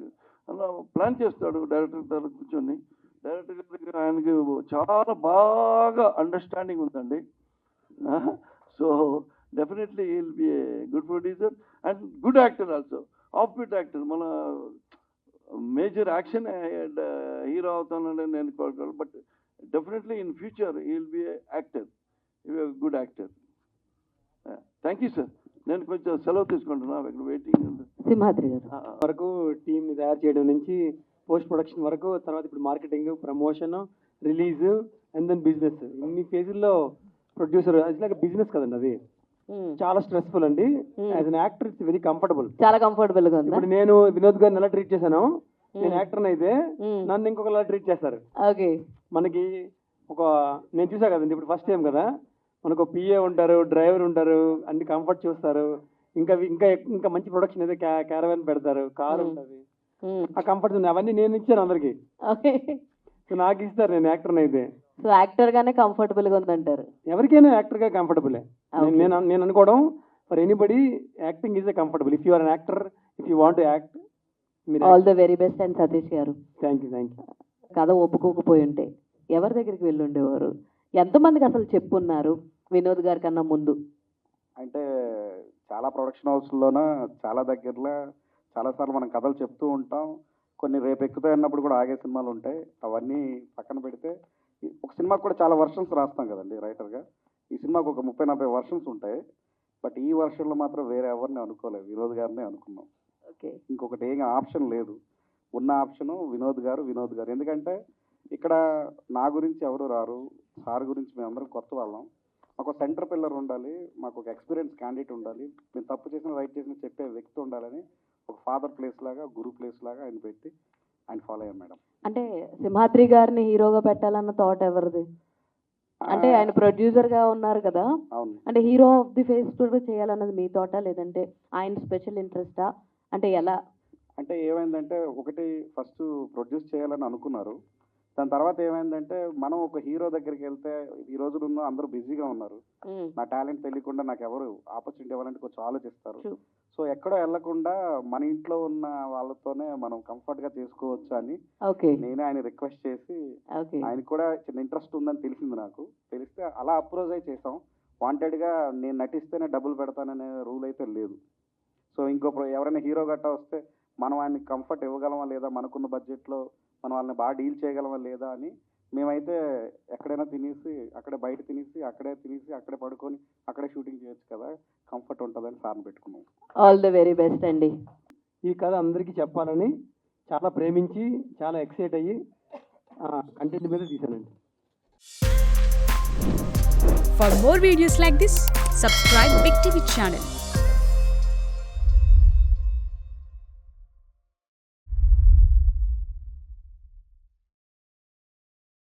అలా plan చేస్తాడు director దగ్గర కూర్చొని. Director దగ్గర ఆయనకి చాలా బాగా understanding ఉందండి. So definitely will be a good producer and good actor also, of bit actor. మన మేజర్ యాక్షన్ హీరో అవుతానని నేను కోరుకోవాలి, but definitely in future he will be A actor, good actor. Thank you sir. నేను కొంచెం సెలవు తీసుకుంటున్నా, ఇక్కడ waiting ఉంది. సింహాద్రి గారు వరకు టీంని తయారు చేయడం నుంచి పోస్ట్ ప్రొడక్షన్ వరకు, తర్వాత ఇప్పుడు marketing, promotion, release and then business, ఇన్ని ఫేజుల్లో ప్రొడ్యూసర్ లైక్ బిజినెస్ కదండి అది. చాలా స్ట్రెస్ఫుల్ అండి. As an actor it's very comfortable, చాలా కంఫర్టబుల్ గా ఉంది. ఇప్పుడు నేను వినోద్ గారిని ఎలా ట్రీట్ చేశాను, నేను యాక్టర్ అయితే నన్ను ఇంకొకలా ట్రీట్ చేస్తారు. ఓకే, మనకి ఒక నేను చూసా కదండి, ఇప్పుడు ఫస్ట్ టైం కదా, మనకు పిఏ ఉంటారు, డ్రైవర్ ఉంటారు, అన్ని కంఫర్ట్ చూస్తారు. ఇంకా ఇంకా ఇంకా మంచి ప్రొడక్షన్ అయితే క్యారవాన్ పెడతారు, కార్ ఉంటుంది, ఆ కంఫర్ట్స్ ఉన్నాయి. అవన్నీ నేను ఇచ్చాను అందరికి. సో నాకు ఇస్తారు, నేను యాక్టర్ అయితే. సో యాక్టర్ గానే కంఫర్టబుల్ గా ఉందంటారు? ఎవరికైనా యాక్టర్ గా కంఫర్టబులే. నేను అనుకోవడం, for anybody acting is a comfortable. If you are an actor, if you want to act, all the very best. And Satish గారు, థ్యాంక్ యూ. కథ ఒప్పుకోకపోయి ఉంటే ఎవరి దగ్గరికి వెళ్ళి ఉండేవారు? ఎంతమందికి అసలు చెప్పున్నారు వినోద్ గారి కన్నా ముందు? అంటే చాలా ప్రొడక్షన్ హౌస్లోన చాలా దగ్గరలో చాలాసార్లు మనం కథలు చెప్తూ ఉంటాం. కొన్ని రేపు ఎక్కుతాయి అన్నప్పుడు కూడా ఆగే సినిమాలు ఉంటాయి. అవన్నీ పక్కన పెడితే ఒక సినిమాకి కూడా చాలా వర్షన్స్ రాస్తాం కదండి రైటర్గా. ఈ సినిమాకు ఒక 30-40 వర్షన్స్ ఉంటాయి. బట్ ఈ వర్షన్లో మాత్రం వేరే ఎవరిని అనుకోలేదు, వినోద్ గారినే అనుకున్నాం. ఓకే, ఇంకొకటి ఏం ఆప్షన్ లేదు. ఉన్న ఆప్షను వినోద్ గారు. ఎందుకంటే ఇక్కడ నా గురించి ఎవరు రారు, సార్ గురించి మేమందరం కొత్త వాళ్ళం. మాకు సెంటర్ పిల్లర్ ఉండాలి, మాకు ఒక ఎక్స్పీరియన్స్ క్యాండిడేట్ ఉండాలి, మేము తప్పు చేసిన రైట్ చేసిన చెప్పే వ్యక్తి ఉండాలని ఒక ఫాదర్ ప్లేస్ లాగా, గురు ప్లేస్ లాగా ఆయన పెట్టి ఆయన ఫాలో అయ్యాం మేడం. అంటే సింహాద్రి గారిని హీరోగా పెట్టాలన్న థాట్ ఎవరిది? అంటే ఆయన ప్రొడ్యూసర్ గా ఉన్నారు కదా, అవును. అంటే హీరో ఆఫ్ ది ఫేస్ కూడా చేయాలన్నది మీ థాటా, లేదంటే ఆయన స్పెషల్ ఇంట్రెస్టా? అంటే ఎలా? అంటే ఏమైందంటే, ఒకటి ఫస్ట్ ప్రొడ్యూస్ చేయాలని అనుకున్నారు. దాని తర్వాత ఏమైందంటే, మనం ఒక హీరో దగ్గరికి వెళ్తే ఈ రోజుల్లో అందరూ బిజీగా ఉన్నారు. నా టాలెంట్ తెలియకుండా నాకు ఎవరు ఆపర్చునిటీ ఇవ్వాలంటే కొంచెం ఆలోచిస్తారు. సో ఎక్కడో వెళ్లకుండా మన ఇంట్లో ఉన్న వాళ్ళతోనే మనం కంఫర్ట్ గా చేసుకోవచ్చు అని నేనే ఆయన రిక్వెస్ట్ చేసి, ఆయనకు కూడా చిన్న ఇంట్రెస్ట్ ఉందని తెలిసింది. నాకు తెలిస్తే అలా అప్రోచ్ అయి చేసాం. వాంటెడ్ గా నేను నటిస్తేనే డబ్బులు పెడతాననే రూల్ అయితే లేదు. సో ఎవరైనా హీరో గట్టా వస్తే మనం ఆయనకి కంఫర్ట్ ఇవ్వగలమా లేదా, మనకున్న బడ్జెట్లో మనం వాళ్ళని బాగా డీల్ చేయగలమా లేదా అని మేమైతే ఎక్కడైనా తినేసి అక్కడే, బయట తినేసి అక్కడే పడుకొని అక్కడే షూటింగ్ చేయొచ్చు కదా, కంఫర్ట్ ఉంటుందని సార్ని పెట్టుకున్నాం. ఆల్ ది వెరీ బెస్ట్ అండి. ఈ కథ అందరికీ చెప్పాలని చాలా ప్రేమించి, చాలా ఎక్సైట్ అయ్యి కంటెంట్ మీద తీశానండి. For more videos like this, subscribe Big TV channel.